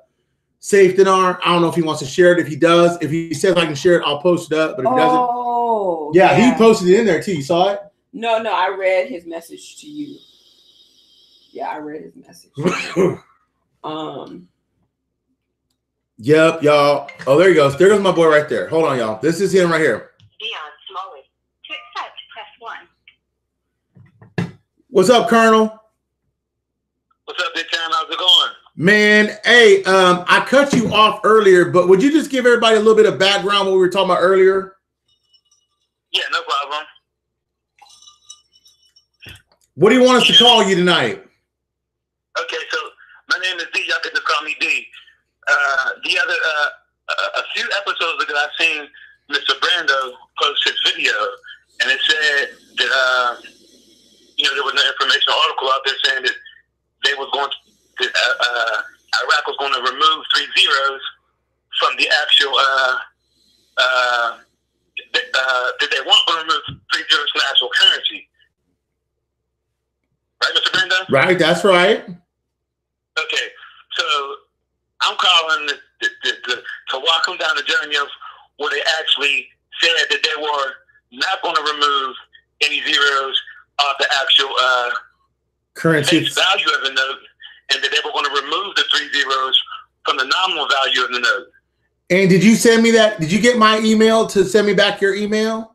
[SPEAKER 2] Safe Dinar. I don't know if he wants to share it. If he does, if he says I can share it, I'll post it up. But if he doesn't, yeah, he posted it in there too. You saw it?
[SPEAKER 1] No, I read his message to you. Yeah, I read his message.
[SPEAKER 2] Yep, y'all. Oh, there he goes. There goes my boy right there. Hold on, y'all. This is him right here.
[SPEAKER 3] Dion Smalley. To accept, press 1.
[SPEAKER 2] What's up, Colonel?
[SPEAKER 4] What's up, Big Time? How's it going?
[SPEAKER 2] Man, hey, I cut you off earlier, but would you just give everybody a little bit of background what we were talking about earlier?
[SPEAKER 4] Yeah, no problem.
[SPEAKER 2] What do you want us to call you tonight?
[SPEAKER 4] Okay, so my name is D. Y'all can just call me D. The other, a few episodes ago, I seen Mr. Brando post his video, and it said that, there was no informational article out there saying that they was going to, Iraq was going to remove 3 zeros from the actual, that they weren't going to remove 3 zeros from the actual currency. Right, Mr. Brando?
[SPEAKER 2] Right, that's right.
[SPEAKER 4] Okay, so I'm calling to walk them down the journey of where they actually said that they were not going to remove any zeros off the actual
[SPEAKER 2] currency
[SPEAKER 4] value of the note, and that they were going to remove the 3 zeros from the nominal value of the note.
[SPEAKER 2] And did you send me that? Did you get my email to send me back your email?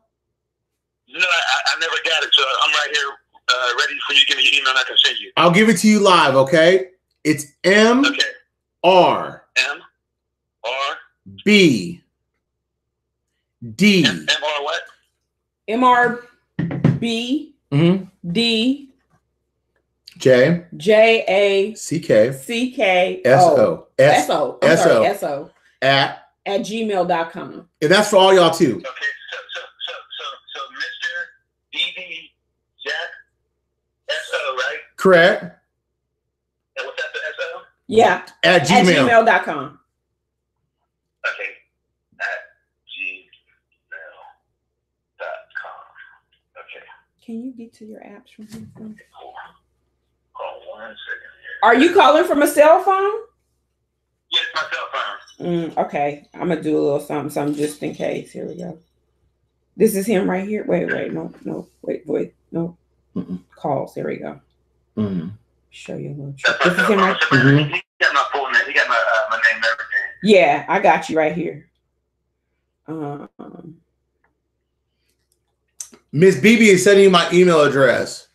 [SPEAKER 4] No, I never got it, so I'm right here ready for you to give me your email and I can send you.
[SPEAKER 2] I'll give it to you live, okay? It's M R B D
[SPEAKER 4] M R what?
[SPEAKER 1] M R B D
[SPEAKER 2] J
[SPEAKER 1] A
[SPEAKER 2] C K
[SPEAKER 1] S
[SPEAKER 2] O
[SPEAKER 1] at gmail.com.
[SPEAKER 2] And that's for all y'all too.
[SPEAKER 4] Okay, so Mr. D.D. Jack S.O., right?
[SPEAKER 2] Correct.
[SPEAKER 4] And what's that, the S.O.?
[SPEAKER 1] Yeah.
[SPEAKER 2] At gmail.com.
[SPEAKER 4] Okay. At gmail.com. Okay.
[SPEAKER 1] Can you get to your apps from here?
[SPEAKER 4] Cool. Hold on 1 second here.
[SPEAKER 1] Are you calling from a cell phone?
[SPEAKER 4] Yes, my cell phone.
[SPEAKER 1] Okay. I'm going to do a little something just in case. Here we go. This is him right here. Wait, no. Wait, no. Calls. There we go. Show you a little trick. This is him right here.
[SPEAKER 4] He got my full name. He got my name and everything.
[SPEAKER 1] Yeah, I got you right here.
[SPEAKER 2] Miss BB is sending you my email address.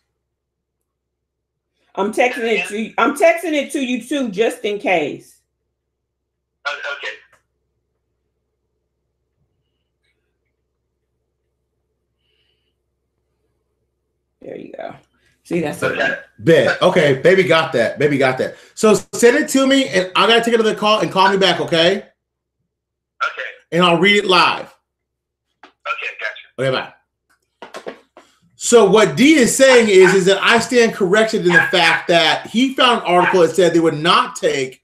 [SPEAKER 1] I'm texting it to you. I'm texting it to you too, just in case.
[SPEAKER 4] Okay.
[SPEAKER 1] There you go. See, that's
[SPEAKER 4] okay.
[SPEAKER 2] Bet. Okay, baby got that. Baby got that. So send it to me, and I gotta take another call and call me back, okay?
[SPEAKER 4] Okay.
[SPEAKER 2] And I'll read it live.
[SPEAKER 4] Okay, gotcha.
[SPEAKER 2] Okay, bye. So what D is saying is that I stand corrected in the fact that he found an article that said they would not take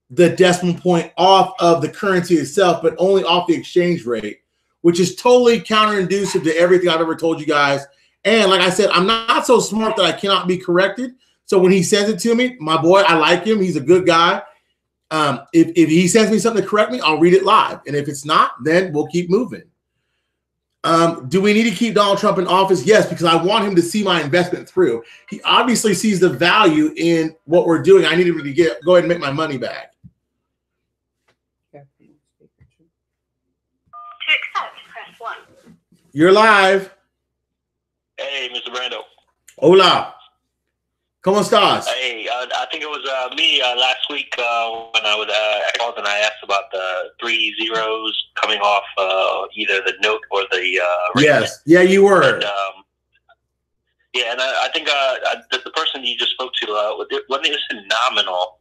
[SPEAKER 2] the decimal point off of the currency itself, but only off the exchange rate, which is totally counterintuitive to everything I've ever told you guys. And like I said, I'm not so smart that I cannot be corrected. So when he sends it to me, my boy, I like him. He's a good guy. If he sends me something to correct me, I'll read it live. And if it's not, then we'll keep moving. Do we need to keep Donald Trump in office? Yes, because I want him to see my investment through. He obviously sees the value in what we're doing. I need him to go ahead and make my money back.
[SPEAKER 3] To accept, press 1.
[SPEAKER 2] You're live.
[SPEAKER 4] Hey, Mr. Brando.
[SPEAKER 2] Hola. ¿Cómo estás?
[SPEAKER 4] Hey, I think it was me last week when I called and I asked about the 3 zeros coming off either the note or the
[SPEAKER 2] yes. Yeah, you were.
[SPEAKER 4] And, yeah, and I think the person you just spoke to, when they said nominal,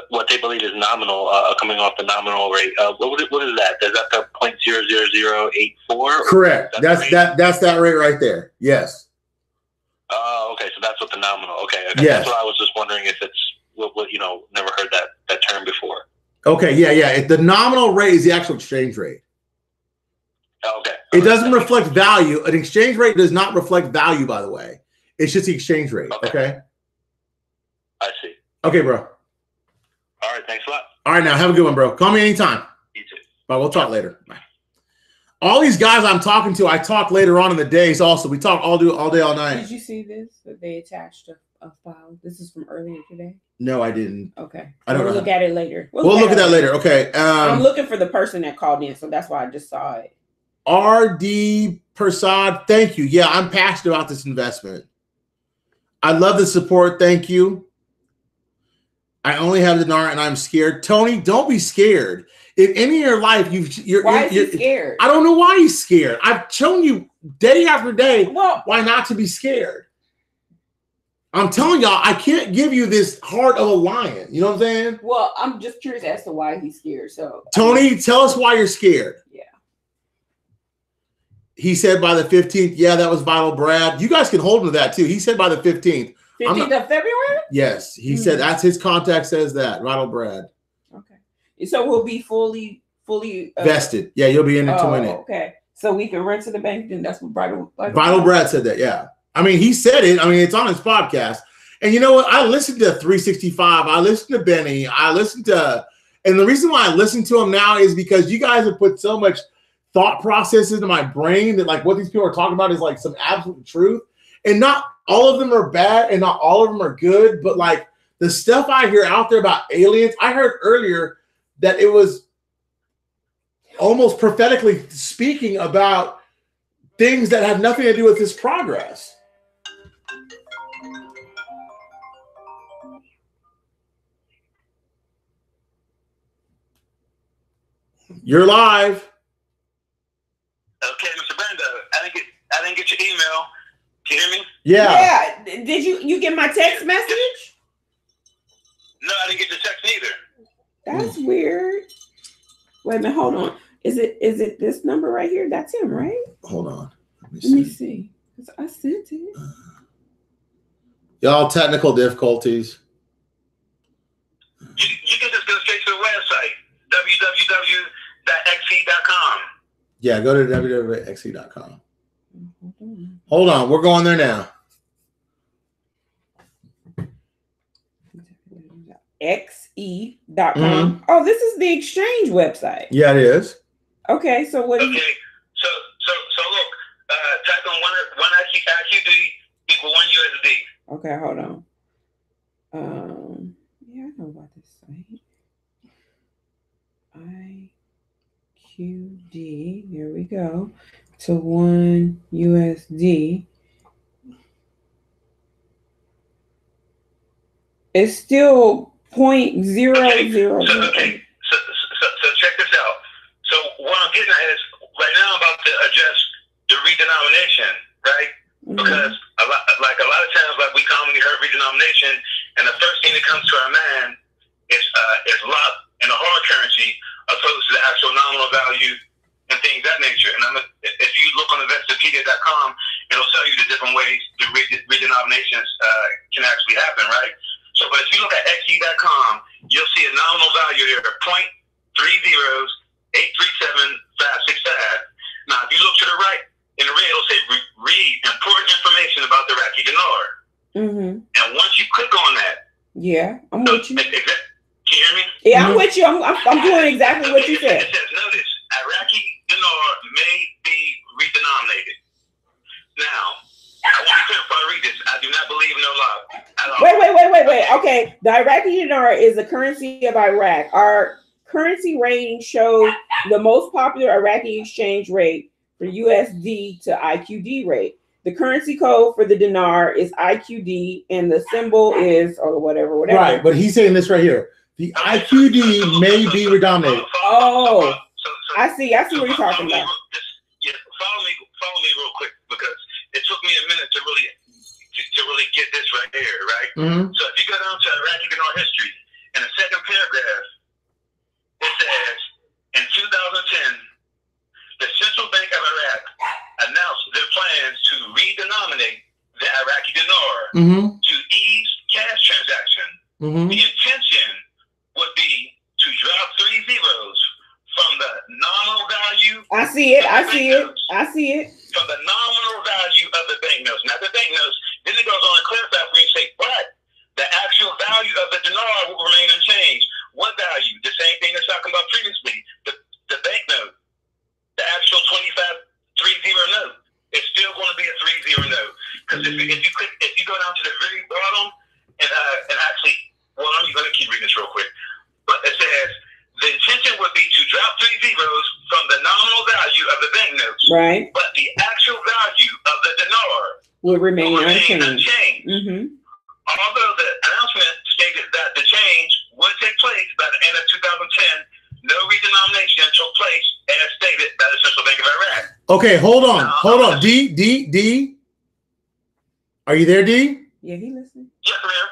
[SPEAKER 4] what they believe is nominal coming off the nominal rate. What is that? Is that the 0.00084?
[SPEAKER 2] Correct. That's that rate right there. Yes.
[SPEAKER 4] Oh, okay. So that's what the nominal. Okay.
[SPEAKER 2] Yes.
[SPEAKER 4] That's what I was just wondering if it's what never heard that term before.
[SPEAKER 2] Okay. Yeah. The nominal rate is the actual exchange rate.
[SPEAKER 4] Oh, okay.
[SPEAKER 2] It doesn't reflect value. An exchange rate does not reflect value, by the way. It's just the exchange rate. Okay.
[SPEAKER 4] I see.
[SPEAKER 2] Okay, bro.
[SPEAKER 4] All right. Thanks a lot.
[SPEAKER 2] All right. Now have a good one, bro. Call me anytime.
[SPEAKER 4] You too.
[SPEAKER 2] Bye. We'll talk later. Bye. All these guys I'm talking to, I talk later on in the days also. We talk all day, all night.
[SPEAKER 1] Did you see this? That they attached a file. This is from earlier today.
[SPEAKER 2] No, I didn't.
[SPEAKER 1] Okay.
[SPEAKER 2] I don't
[SPEAKER 1] we'll
[SPEAKER 2] know.
[SPEAKER 1] look at it later.
[SPEAKER 2] We'll look at that later. Okay.
[SPEAKER 1] I'm looking for the person that called in, so that's why I just saw it.
[SPEAKER 2] RD Persad, thank you. Yeah, I'm passionate about this investment. I love the support. Thank you. I only have dinar and I'm scared. Tony, don't be scared. If any of your life you're
[SPEAKER 1] scared?
[SPEAKER 2] I don't know why he's scared. I've shown you day after day why not to be scared. I'm telling y'all, I can't give you this heart of a lion. You know what I'm saying?
[SPEAKER 1] Well, I'm just curious as to why he's scared. So
[SPEAKER 2] Tony, tell us why you're scared.
[SPEAKER 1] Yeah.
[SPEAKER 2] He said by the 15th. Yeah, that was Vital Brad. You guys can hold him to that too. He said by the 15th.
[SPEAKER 1] 15th of February?
[SPEAKER 2] Yes. He said that's his contact says that. Vital Brad.
[SPEAKER 1] Okay. So we'll be fully
[SPEAKER 2] vested. Yeah, you'll be in it to win it.
[SPEAKER 1] Okay. So we can run to the bank, then that's what Vital
[SPEAKER 2] Brad said that, yeah. I mean, he said it. I mean, it's on his podcast. And you know what? I listened to 365. I listened to Benny. And the reason why I listen to him now is because you guys have put so much thought process into my brain that like what these people are talking about is like some absolute truth. And not all of them are bad and not all of them are good, but like the stuff I hear out there about aliens, I heard earlier that it was almost prophetically speaking about things that have nothing to do with this progress. You're live.
[SPEAKER 4] Okay, Mr. Brando, I didn't get your email. Can you hear me?
[SPEAKER 2] Yeah.
[SPEAKER 1] Yeah. Did you get my text message?
[SPEAKER 4] No, I didn't get the text either.
[SPEAKER 1] That's weird. Wait a minute, hold on. Is it this number right here? That's him, right?
[SPEAKER 2] Hold on.
[SPEAKER 1] Let me see. I sent it.
[SPEAKER 2] Y'all technical difficulties.
[SPEAKER 4] You can just go straight to the website, www.xe.com.
[SPEAKER 2] Yeah, go to www.xe.com. Hold on, we're going there now.
[SPEAKER 1] xe.com. Mm-hmm. Oh, this is the exchange website.
[SPEAKER 2] Yeah, it is.
[SPEAKER 1] Okay, so what?
[SPEAKER 4] Okay, so look, type on one IQD equal 1 USD.
[SPEAKER 1] Okay, hold on. Yeah, I know about this site. IQD. Here we go. To 1 USD. It's still 0.000.
[SPEAKER 4] Okay. So check this out. So what I'm getting at is right now I'm about to adjust the redenomination, right? Mm-hmm. Because a lot of times, like we commonly heard redenomination, and the first thing that comes to our mind is locked in a hard currency opposed to the actual nominal value and things of that nature. And if you look on investopedia.com, it'll tell you the different ways the redenominations can actually happen, right? So, but if you look at xe.com, you'll see a nominal value there of 0.30837,565. Now, if you look to the right, in the red, it'll say read important information about the Iraqi dinar. Mm-hmm. And once you click on that,
[SPEAKER 1] yeah, I'm with you.
[SPEAKER 4] Can you hear me?
[SPEAKER 1] Yeah, I'm with you. I'm doing exactly what you said.
[SPEAKER 4] It says, notice, Iraqi dinar may be redenominated. Now, I want to be clear before I read this. I do not believe no lie at all.
[SPEAKER 1] Wait. Okay, the Iraqi dinar is the currency of Iraq. Our currency rating shows the most popular Iraqi exchange rate for USD to IQD rate. The currency code for the dinar is IQD, and the symbol is or whatever.
[SPEAKER 2] Right, but he's saying this right here. The IQD may be redenominated.
[SPEAKER 1] Oh, I see what you're talking about.
[SPEAKER 4] Yeah, follow me real quick because it took me a minute to really get this right here, right? So if you go down to Iraqi dinar history, in the second paragraph, it says, in 2010, the Central Bank of Iraq announced their plans to redenominate the Iraqi dinar to ease cash transaction. The intention would be to drop 3 zeros from the nominal value.
[SPEAKER 1] I see it.
[SPEAKER 4] From the nominal value of the banknotes, not the banknotes. Then it goes on to clarify for you and say, but the actual value of the dinar will remain unchanged. What value? The same thing that's talking about previously. The banknote, the actual 2530 note. It's still going to be a 30 note. Because if you go down to the very bottom and actually, well, I'm going to keep reading this real quick. But it says the intention would be to drop 3 zeros from the nominal value of the banknotes.
[SPEAKER 1] Right.
[SPEAKER 4] But the actual value of the dinar
[SPEAKER 1] will remain unchanged.
[SPEAKER 4] Although the announcement stated that the change would take place by the end of 2010, no redenomination took place as stated by the Central Bank of Iraq.
[SPEAKER 2] Okay, hold on. D. Are you there, D?
[SPEAKER 1] Yeah, he listening.
[SPEAKER 4] Yes, I'm here.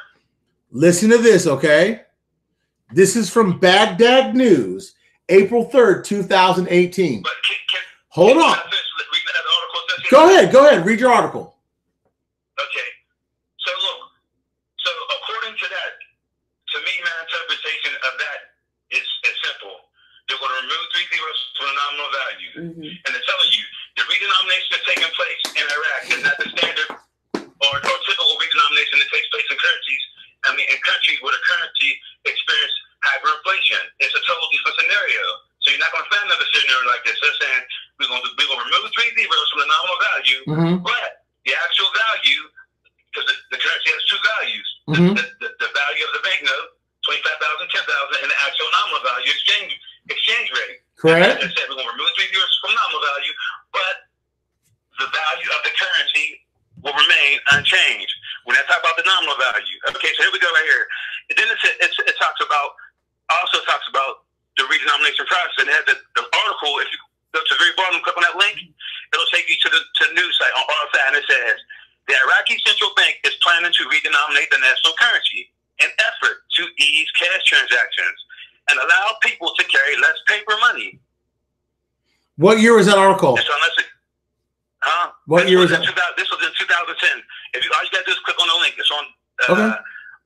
[SPEAKER 2] Listen to this, okay? This is from Baghdad News, April 3rd, 2018.
[SPEAKER 4] But
[SPEAKER 2] Hold on. Go ahead. Read your article.
[SPEAKER 4] Okay. So look. So according to that, to me, my interpretation of that is simple. They're going to remove 3 zeros from the nominal value. And they're telling you the redenomination that's taking place in Iraq is not the standard or typical redenomination that takes place in countries. I mean, in countries where the currency experience hyperinflation. It's a total different scenario. So you're not going to find another scenario like this. They're saying we're going to remove 3 zeros from the nominal value, but the actual value, because the currency has 2 values, the value of the banknote, 25,000, 10,000, and the actual nominal value exchange rate.
[SPEAKER 2] Correct.
[SPEAKER 4] They said we're going to remove 3 zeros from nominal value, but the value of the currency will remain unchanged. When I talk about the nominal value, okay, so here we go right here. And then it talks about the redenomination process, and it has the article. If you go to the very bottom, click on that link, it'll take you to the news site on RFI, and it says the Iraqi Central Bank is planning to redenominate the national currency in effort to ease cash transactions and allow people to carry less paper money.
[SPEAKER 2] What year was that article? What year was that?
[SPEAKER 4] This was in 2010. All you got to do is click on the link. It's on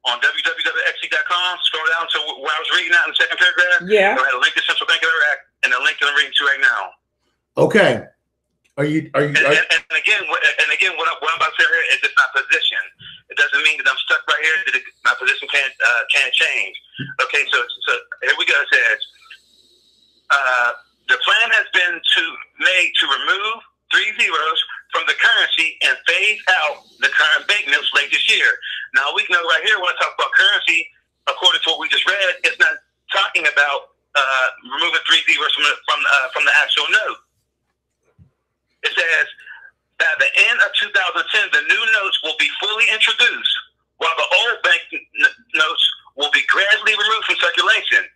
[SPEAKER 4] www.xc.com. Scroll down to where I was reading out in the second paragraph.
[SPEAKER 1] Yeah.
[SPEAKER 4] I had a link to Central Bank of Iraq and the link that I'm reading to right now.
[SPEAKER 2] Okay. And
[SPEAKER 4] again, what I'm about to say here is it's my position. It doesn't mean that I'm stuck right here. That my position can't change. Okay, so here we go. It says the plan has been made to remove 3 zeros from the currency and phase out the current banknotes late this year. Now we know right here when I talk about currency, according to what we just read, it's not talking about removing 3 zeros from the actual note. It says by the end of 2010, the new notes will be fully introduced, while the old bank notes will be gradually removed from circulation.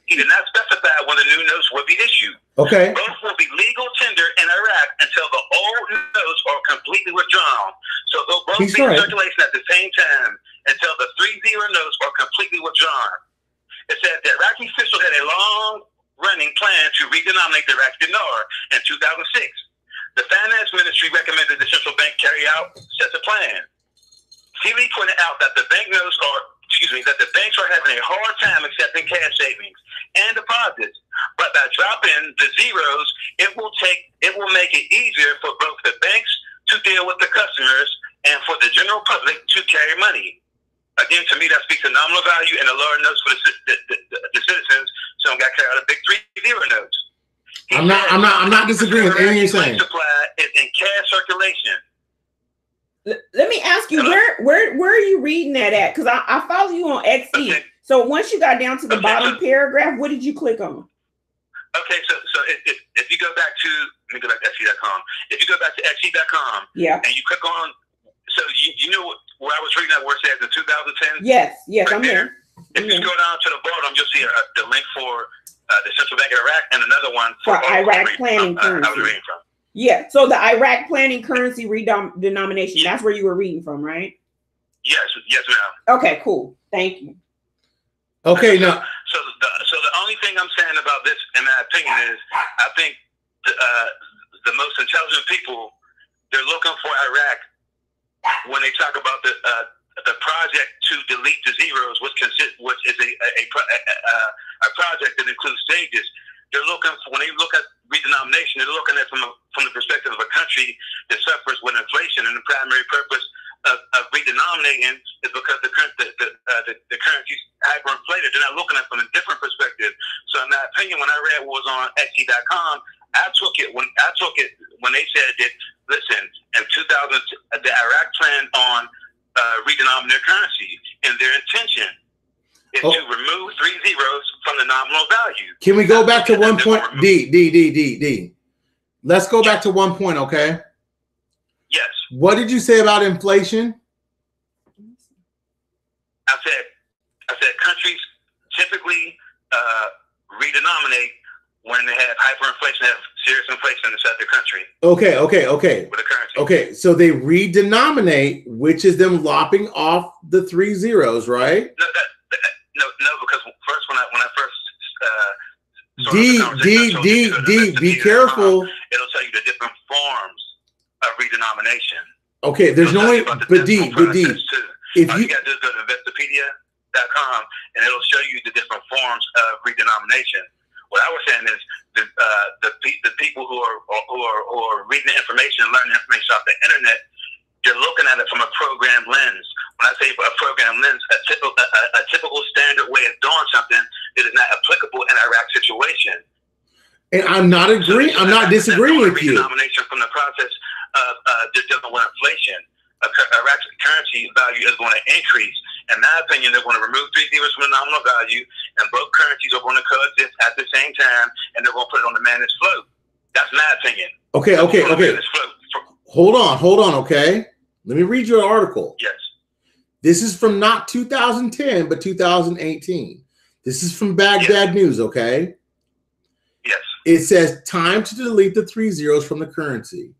[SPEAKER 4] He did not specify when the new notes will be issued.
[SPEAKER 2] Okay.
[SPEAKER 4] Both will be legal tender in Iraq until the old notes are completely withdrawn. So they'll both be in circulation at the same time until the 3 zero notes are completely withdrawn. It said the Iraqi official had a long-running plan to redenominate the Iraqi dinar in 2006. The finance ministry recommended the central bank carry out such a plan. Seeley pointed out that the banks are having a hard time accepting cash savings and deposits, but by dropping the zeros, it will make it easier for both the banks to deal with the customers and for the general public to carry money. again, to me, that speaks to nominal value and the lower notes for the citizens. So don't got carried out a big 3-0 notes.
[SPEAKER 2] I'm not disagreeing with anything you're saying.
[SPEAKER 4] Supply is in cash circulation.
[SPEAKER 1] Let me ask you, where are you reading that at? Because I follow you on XE.
[SPEAKER 4] Okay.
[SPEAKER 1] So once you got down to the bottom paragraph, what did you click on?
[SPEAKER 4] Okay, so if you go back to, let me go back to XE.com. If you go back to XE.com,
[SPEAKER 1] yeah,
[SPEAKER 4] and you click on, so you know where I was reading that where it says in 2010?
[SPEAKER 1] Yes,
[SPEAKER 4] right
[SPEAKER 1] I'm there.
[SPEAKER 4] If you scroll down to the bottom, you'll see the link for the Central Bank of Iraq and another one
[SPEAKER 1] for Iraq planning currency.
[SPEAKER 4] I was reading from.
[SPEAKER 1] Yeah, so the Iraq planning currency redenomination, that's where you were reading from, right?
[SPEAKER 4] Yes, ma'am.
[SPEAKER 1] Okay, cool. Thank you.
[SPEAKER 2] Okay, now.
[SPEAKER 4] So the only thing I'm saying about this, in my opinion, is I think the most intelligent people, they're looking for Iraq when they talk about the project to delete the zeros, which is a project that includes stages. They're looking for, when they look at redenomination, they're looking at from the perspective of a country that suffers with inflation, and the primary purpose of redenominating is because the currency's hyperinflated. They're not looking at it from a different perspective. So in my opinion, when I read what was on XE.com, I took it when they said that, listen, in 2000, the Iraq planned on redenominating their currency, and their intention is to remove 3 zeros from the nominal value.
[SPEAKER 2] Can we go back to 1 point? D. Let's go back to 1 point, okay?
[SPEAKER 4] Yes.
[SPEAKER 2] What did you say about inflation?
[SPEAKER 4] I said countries typically redenominate when they have hyperinflation, have serious inflation inside their country.
[SPEAKER 2] Okay.
[SPEAKER 4] With a currency.
[SPEAKER 2] Okay, so they redenominate, which is them lopping off the 3 zeros, right?
[SPEAKER 4] No, because first when I first
[SPEAKER 2] D, be careful.
[SPEAKER 4] It'll tell you the different forms of redenomination.
[SPEAKER 2] Okay, there's no way, but D, if
[SPEAKER 4] you got to do is go to Investopedia.com and it'll show you the different forms of redenomination. What I was saying is the people who are reading the information and learning information off the internet, they're looking at it from a program lens. When I say a program lens, a typical standard way of doing something that is not applicable in Iraq situation.
[SPEAKER 2] And I'm not agreeing. I'm not disagreeing with you.
[SPEAKER 4] Redenomination from the process of dealing with inflation. Iraq's currency value is going to increase. In my opinion, they're going to remove 3 zeros from the nominal value, and both currencies are going to coexist at the same time, and they're going to put it on the managed float. That's my opinion.
[SPEAKER 2] Okay. Hold on, okay? Let me read you an article.
[SPEAKER 4] Yes.
[SPEAKER 2] This is from not 2010, but 2018. This is from Baghdad News, okay?
[SPEAKER 4] Yes.
[SPEAKER 2] It says, time to delete the 3 zeros from the currency.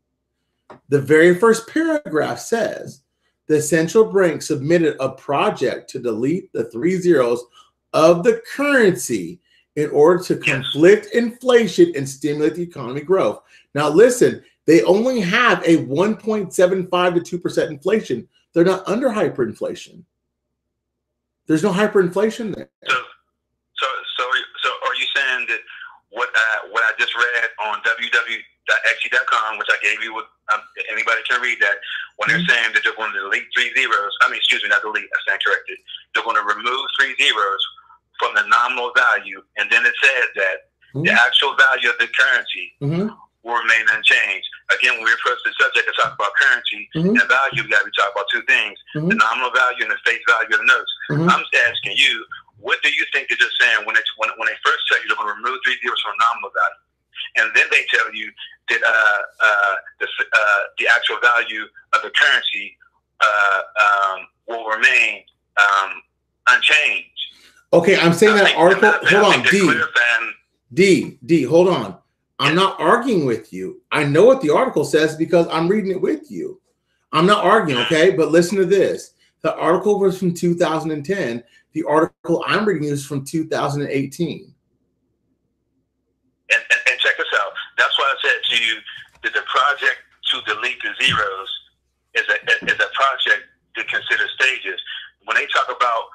[SPEAKER 2] The very first paragraph says, the central bank submitted a project to delete the 3 zeros of the currency in order to conflict inflation and stimulate the economic growth. Now, listen, they only have a 1.75 to 2% inflation. They're not under hyperinflation. There's no hyperinflation there.
[SPEAKER 4] So are you saying that what I just read on www.xe.com, which I gave you, anybody can read that, when they're saying that they're going to delete 3 zeros, not delete, I stand corrected. They're going to remove 3 zeros from the nominal value, and then it says that the actual value of the currency will remain unchanged. Again, when we approach the subject to talk about currency and value, we got to be talking about two things: the nominal value and the face value of the notes. I'm just asking you, what do you think they're just saying when they first tell you they're going to remove 3 zeros from nominal value, and then they tell you that the actual value of the currency will remain unchanged?
[SPEAKER 2] Okay, I'm saying that article. Hold on, D. Hold on. I'm not arguing with you. I know what the article says because I'm reading it with you. I'm not arguing, okay? But listen to this. The article was from 2010. The article I'm reading is from 2018.
[SPEAKER 4] And check this out. That's why I said to you that the project to delete the zeros is a project to consider stages. When they talk about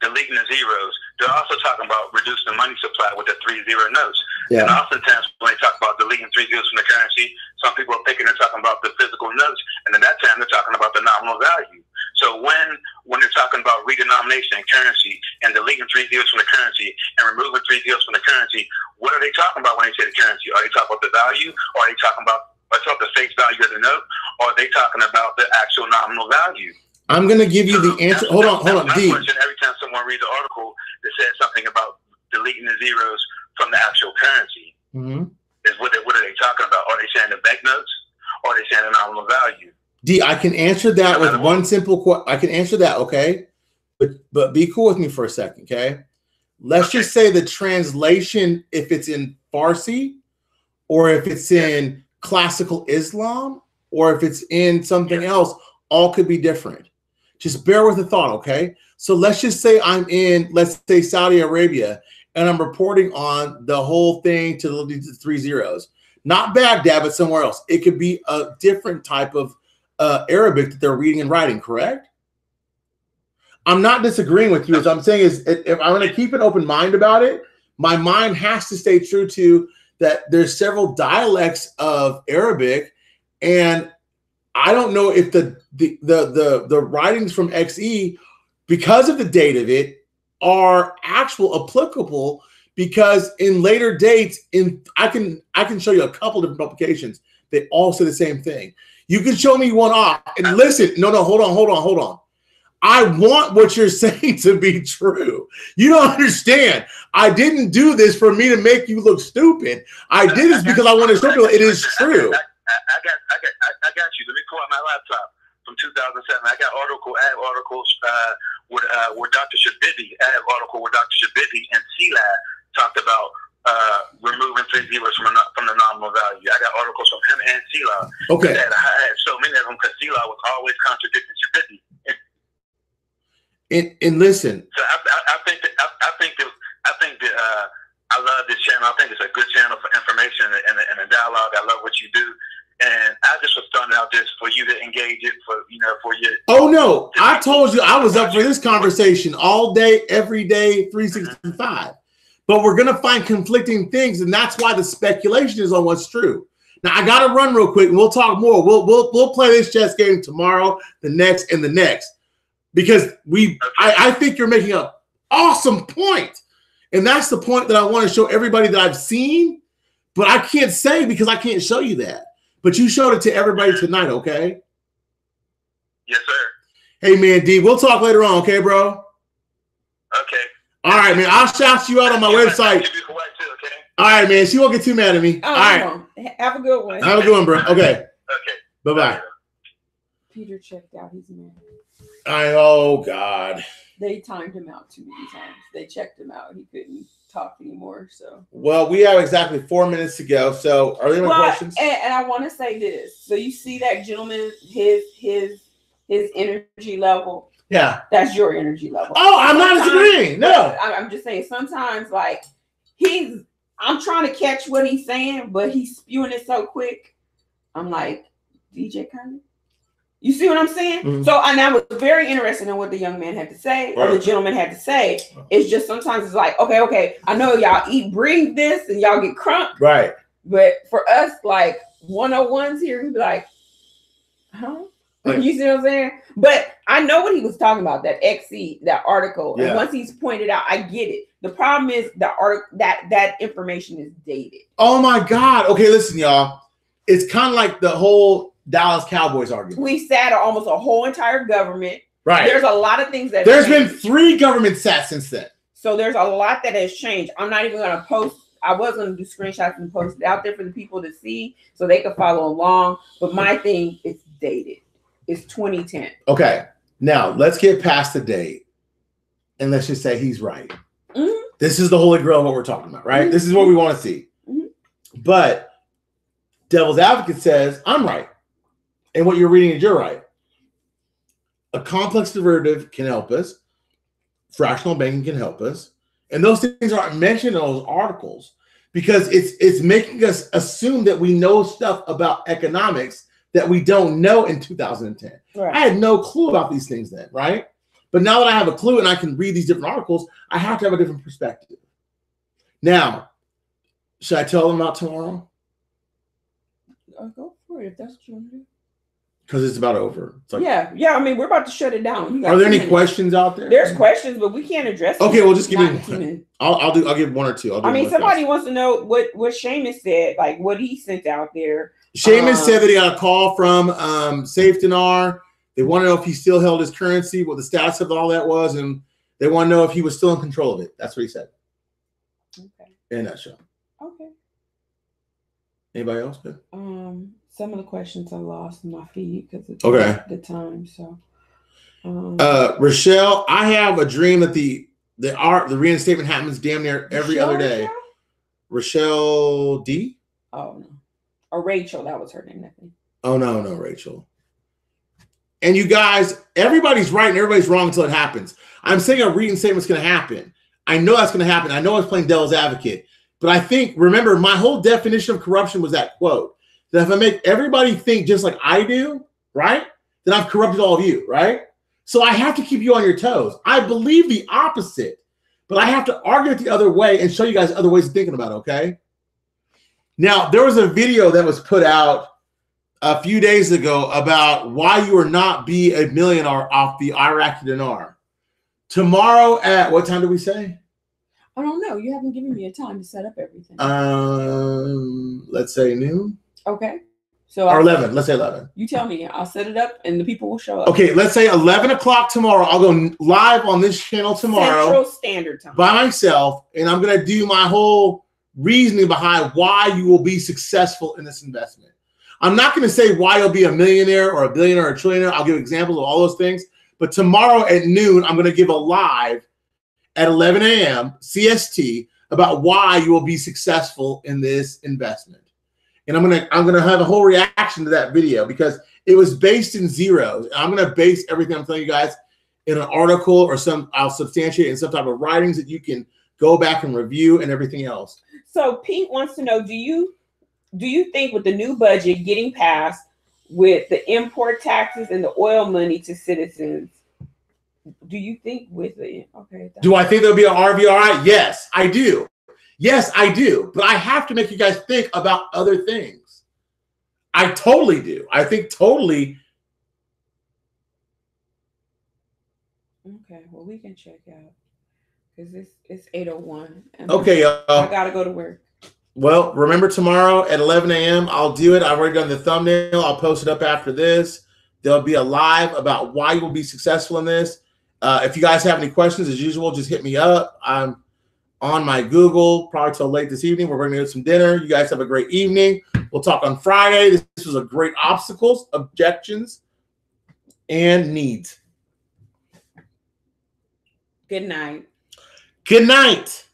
[SPEAKER 4] deleting the zeros, they're also talking about reducing the money supply with the 3 zero notes. Yeah. And oftentimes when they talk about deleting 3 zeros from the currency, some people are thinking they're talking about the physical notes, and at that time they're talking about the nominal value. So when they're talking about redenominating value.
[SPEAKER 2] I'm going to give you the answer. Hold on, D.
[SPEAKER 4] Question, every time someone reads an article that says something about deleting the zeros from the actual currency, is what are they talking about? Are they saying the banknotes? Or are they saying a nominal value?
[SPEAKER 2] D, I can answer that with one simple question. I can answer that, okay? But be cool with me for a second, okay? Let's just say the translation, if it's in Farsi, or if it's in classical Islam, or if it's in something else, all could be different. Just bear with the thought, okay? So let's just say I'm in, let's say, Saudi Arabia, and I'm reporting on the whole thing to the 3 zeros. Not Baghdad, but somewhere else. It could be a different type of Arabic that they're reading and writing, correct? I'm not disagreeing with you. As I'm saying is, if I'm going to keep an open mind about it, my mind has to stay true to that there's several dialects of Arabic, and I don't know if the writings from XE, because of the date of it, are applicable, because in later dates, I can show you a couple different publications. They all say the same thing. You can show me one off. And listen, no, hold on. I want what you're saying to be true. You don't understand. I didn't do this for me to make you look stupid. I did this because I want to show people it is true.
[SPEAKER 4] I got you. Let me pull out my laptop from 2007. I got articles where Dr. Shabidi, I have article where Dr. Shabidi and CLA talked about removing 3 zeros from the nominal value. I got articles from him and CLA.
[SPEAKER 2] Okay.
[SPEAKER 4] I had so many of them because CLA was always contradicting Shabidi.
[SPEAKER 2] And listen.
[SPEAKER 4] So I think that I love this channel. I think it's a good channel for information and a dialogue. I love what you do. And I just was throwing out this for you to engage it for you.
[SPEAKER 2] Oh no, I told you I was up for this conversation all day, every day, 365. But we're gonna find conflicting things, and that's why the speculation is on what's true. Now I gotta run real quick, and we'll talk more. We'll play this chess game tomorrow, the next, and the next, because I think you're making an awesome point, and that's the point that I want to show everybody that I've seen, but I can't say because I can't show you that. But you showed it to everybody tonight, okay?
[SPEAKER 4] Yes, sir.
[SPEAKER 2] Hey, man, D, we'll talk later on, okay, bro?
[SPEAKER 4] Okay.
[SPEAKER 2] All right, man. I'll shout you out on my website.
[SPEAKER 4] Okay.
[SPEAKER 2] All right, man. She won't get too mad at me. All right.
[SPEAKER 1] Have a good one.
[SPEAKER 2] Have a good one, bro. Okay.
[SPEAKER 4] Okay.
[SPEAKER 2] Bye-bye.
[SPEAKER 1] Peter checked out. He's mad.
[SPEAKER 2] Oh, God.
[SPEAKER 1] They timed him out too many times. They checked him out. He couldn't talk anymore. So
[SPEAKER 2] well, we have exactly 4 minutes to go. So are there any questions?
[SPEAKER 1] And I want to say this. So you see that gentleman, his energy level.
[SPEAKER 2] Yeah,
[SPEAKER 1] that's your energy level.
[SPEAKER 2] Oh, I'm not disagreeing. No,
[SPEAKER 1] I'm just saying sometimes like I'm trying to catch what he's saying, but he's spewing it so quick. I'm like, DJ Kanye. You see what I'm saying? Mm-hmm. So I was very interested in what the young man had to say, or the gentleman had to say. It's just sometimes it's like, okay, I know y'all breathe this and y'all get crunk.
[SPEAKER 2] Right.
[SPEAKER 1] But for us, like 101s here, we'd be like, huh? Like, you see what I'm saying? But I know what he was talking about, that XE, that article. Yeah. And once he's pointed out, I get it. The problem is the article that information is dated.
[SPEAKER 2] Oh my God. Okay, listen, y'all. It's kind of like the whole Dallas Cowboys argument.
[SPEAKER 1] We sat almost a whole entire government.
[SPEAKER 2] Right.
[SPEAKER 1] There's a lot of things that
[SPEAKER 2] there's been 3 governments sat since then.
[SPEAKER 1] So there's a lot that has changed. I'm not even going to post. I was going to do screenshots and post it out there for the people to see so they can follow along. But my thing is dated. It's 2010.
[SPEAKER 2] Okay. Now let's get past the date and let's just say he's right. Mm-hmm. This is the holy grail of what we're talking about, right? Mm-hmm. This is what we want to see. Mm-hmm. But devil's advocate says, I'm right. And what you're reading is you're right. A complex derivative can help us. Fractional banking can help us. And those things aren't mentioned in those articles because it's making us assume that we know stuff about economics that we don't know in 2010. Right. I had no clue about these things then, right? But now that I have a clue and I can read these different articles, I have to have a different perspective. Now, should I tell them about tomorrow?
[SPEAKER 1] Go for it if that's what you want to do.
[SPEAKER 2] Because it's about over. It's like,
[SPEAKER 1] yeah. I mean, we're about to shut it down.
[SPEAKER 2] Are there any questions out there?
[SPEAKER 1] There's questions, but we can't address them.
[SPEAKER 2] Okay, well, just give me one. I'll give 1 or 2.
[SPEAKER 1] I mean, somebody wants to know what Seamus said, like what he sent out there.
[SPEAKER 2] Seamus said that he got a call from Safe Dinar They want to know if he still held his currency, what the status of all that was, and they want to know if he was still in control of it. That's what he said.
[SPEAKER 1] Okay.
[SPEAKER 2] In a nutshell.
[SPEAKER 1] Okay.
[SPEAKER 2] Anybody else? Good.
[SPEAKER 1] Some of the questions I lost in my feed because it's the time. So,
[SPEAKER 2] Rochelle, I have a dream that the reinstatement happens damn near every other day. Rochelle D.
[SPEAKER 1] Oh no, or Rachel. That was her name. I think.
[SPEAKER 2] Oh no, Rachel. And you guys, everybody's right and everybody's wrong until it happens. I'm saying a reinstatement's going to happen. I know that's going to happen. I know I was playing devil's advocate, but I think, remember, my whole definition of corruption was that quote, that if I make everybody think just like I do, right, then I've corrupted all of you, right? So I have to keep you on your toes. I believe the opposite, but I have to argue it the other way and show you guys other ways of thinking about it, okay? Now, there was a video that was put out a few days ago about why you will not be a millionaire off the Iraqi dinar. Tomorrow at what time did we say?
[SPEAKER 1] I don't know. You haven't given me a time to set up everything.
[SPEAKER 2] Let's say noon.
[SPEAKER 1] Okay. So
[SPEAKER 2] or 11. Let's say 11.
[SPEAKER 1] You tell me. I'll set it up and the people will show up.
[SPEAKER 2] Okay, let's say 11 o'clock tomorrow. I'll go live on this channel tomorrow.
[SPEAKER 1] Central Standard Time.
[SPEAKER 2] By myself, and I'm going to do my whole reasoning behind why you will be successful in this investment. I'm not going to say why you'll be a millionaire or a billionaire or a trillionaire. I'll give examples of all those things. But tomorrow at noon, I'm going to give a live at 11 a.m. CST about why you will be successful in this investment. And I'm gonna have a whole reaction to that video because it was based in zeros. I'm going to base everything I'm telling you guys in an article or I'll substantiate in some type of writings that you can go back and review and everything else.
[SPEAKER 1] So Pete wants to know, do you think with the new budget getting passed with the import taxes and the oil money to citizens, do you think with it? Okay.
[SPEAKER 2] Do I think there'll be an RVRI? Yes, I do. Yes, I do. But I have to make you guys think about other things. I totally do. I think totally.
[SPEAKER 1] Okay. Well, we can check out because it's 8:01.
[SPEAKER 2] Okay,
[SPEAKER 1] I gotta go to work.
[SPEAKER 2] Well, remember tomorrow at 11 a.m. I'll do it. I've already done the thumbnail. I'll post it up after this. There'll be a live about why you will be successful in this. If you guys have any questions, as usual, just hit me up. I'm on my Google probably till late this evening. We're going to get some dinner. You guys have a great evening. We'll talk on Friday. This was a great obstacles, objections, and needs.
[SPEAKER 1] Good night.
[SPEAKER 2] Good night.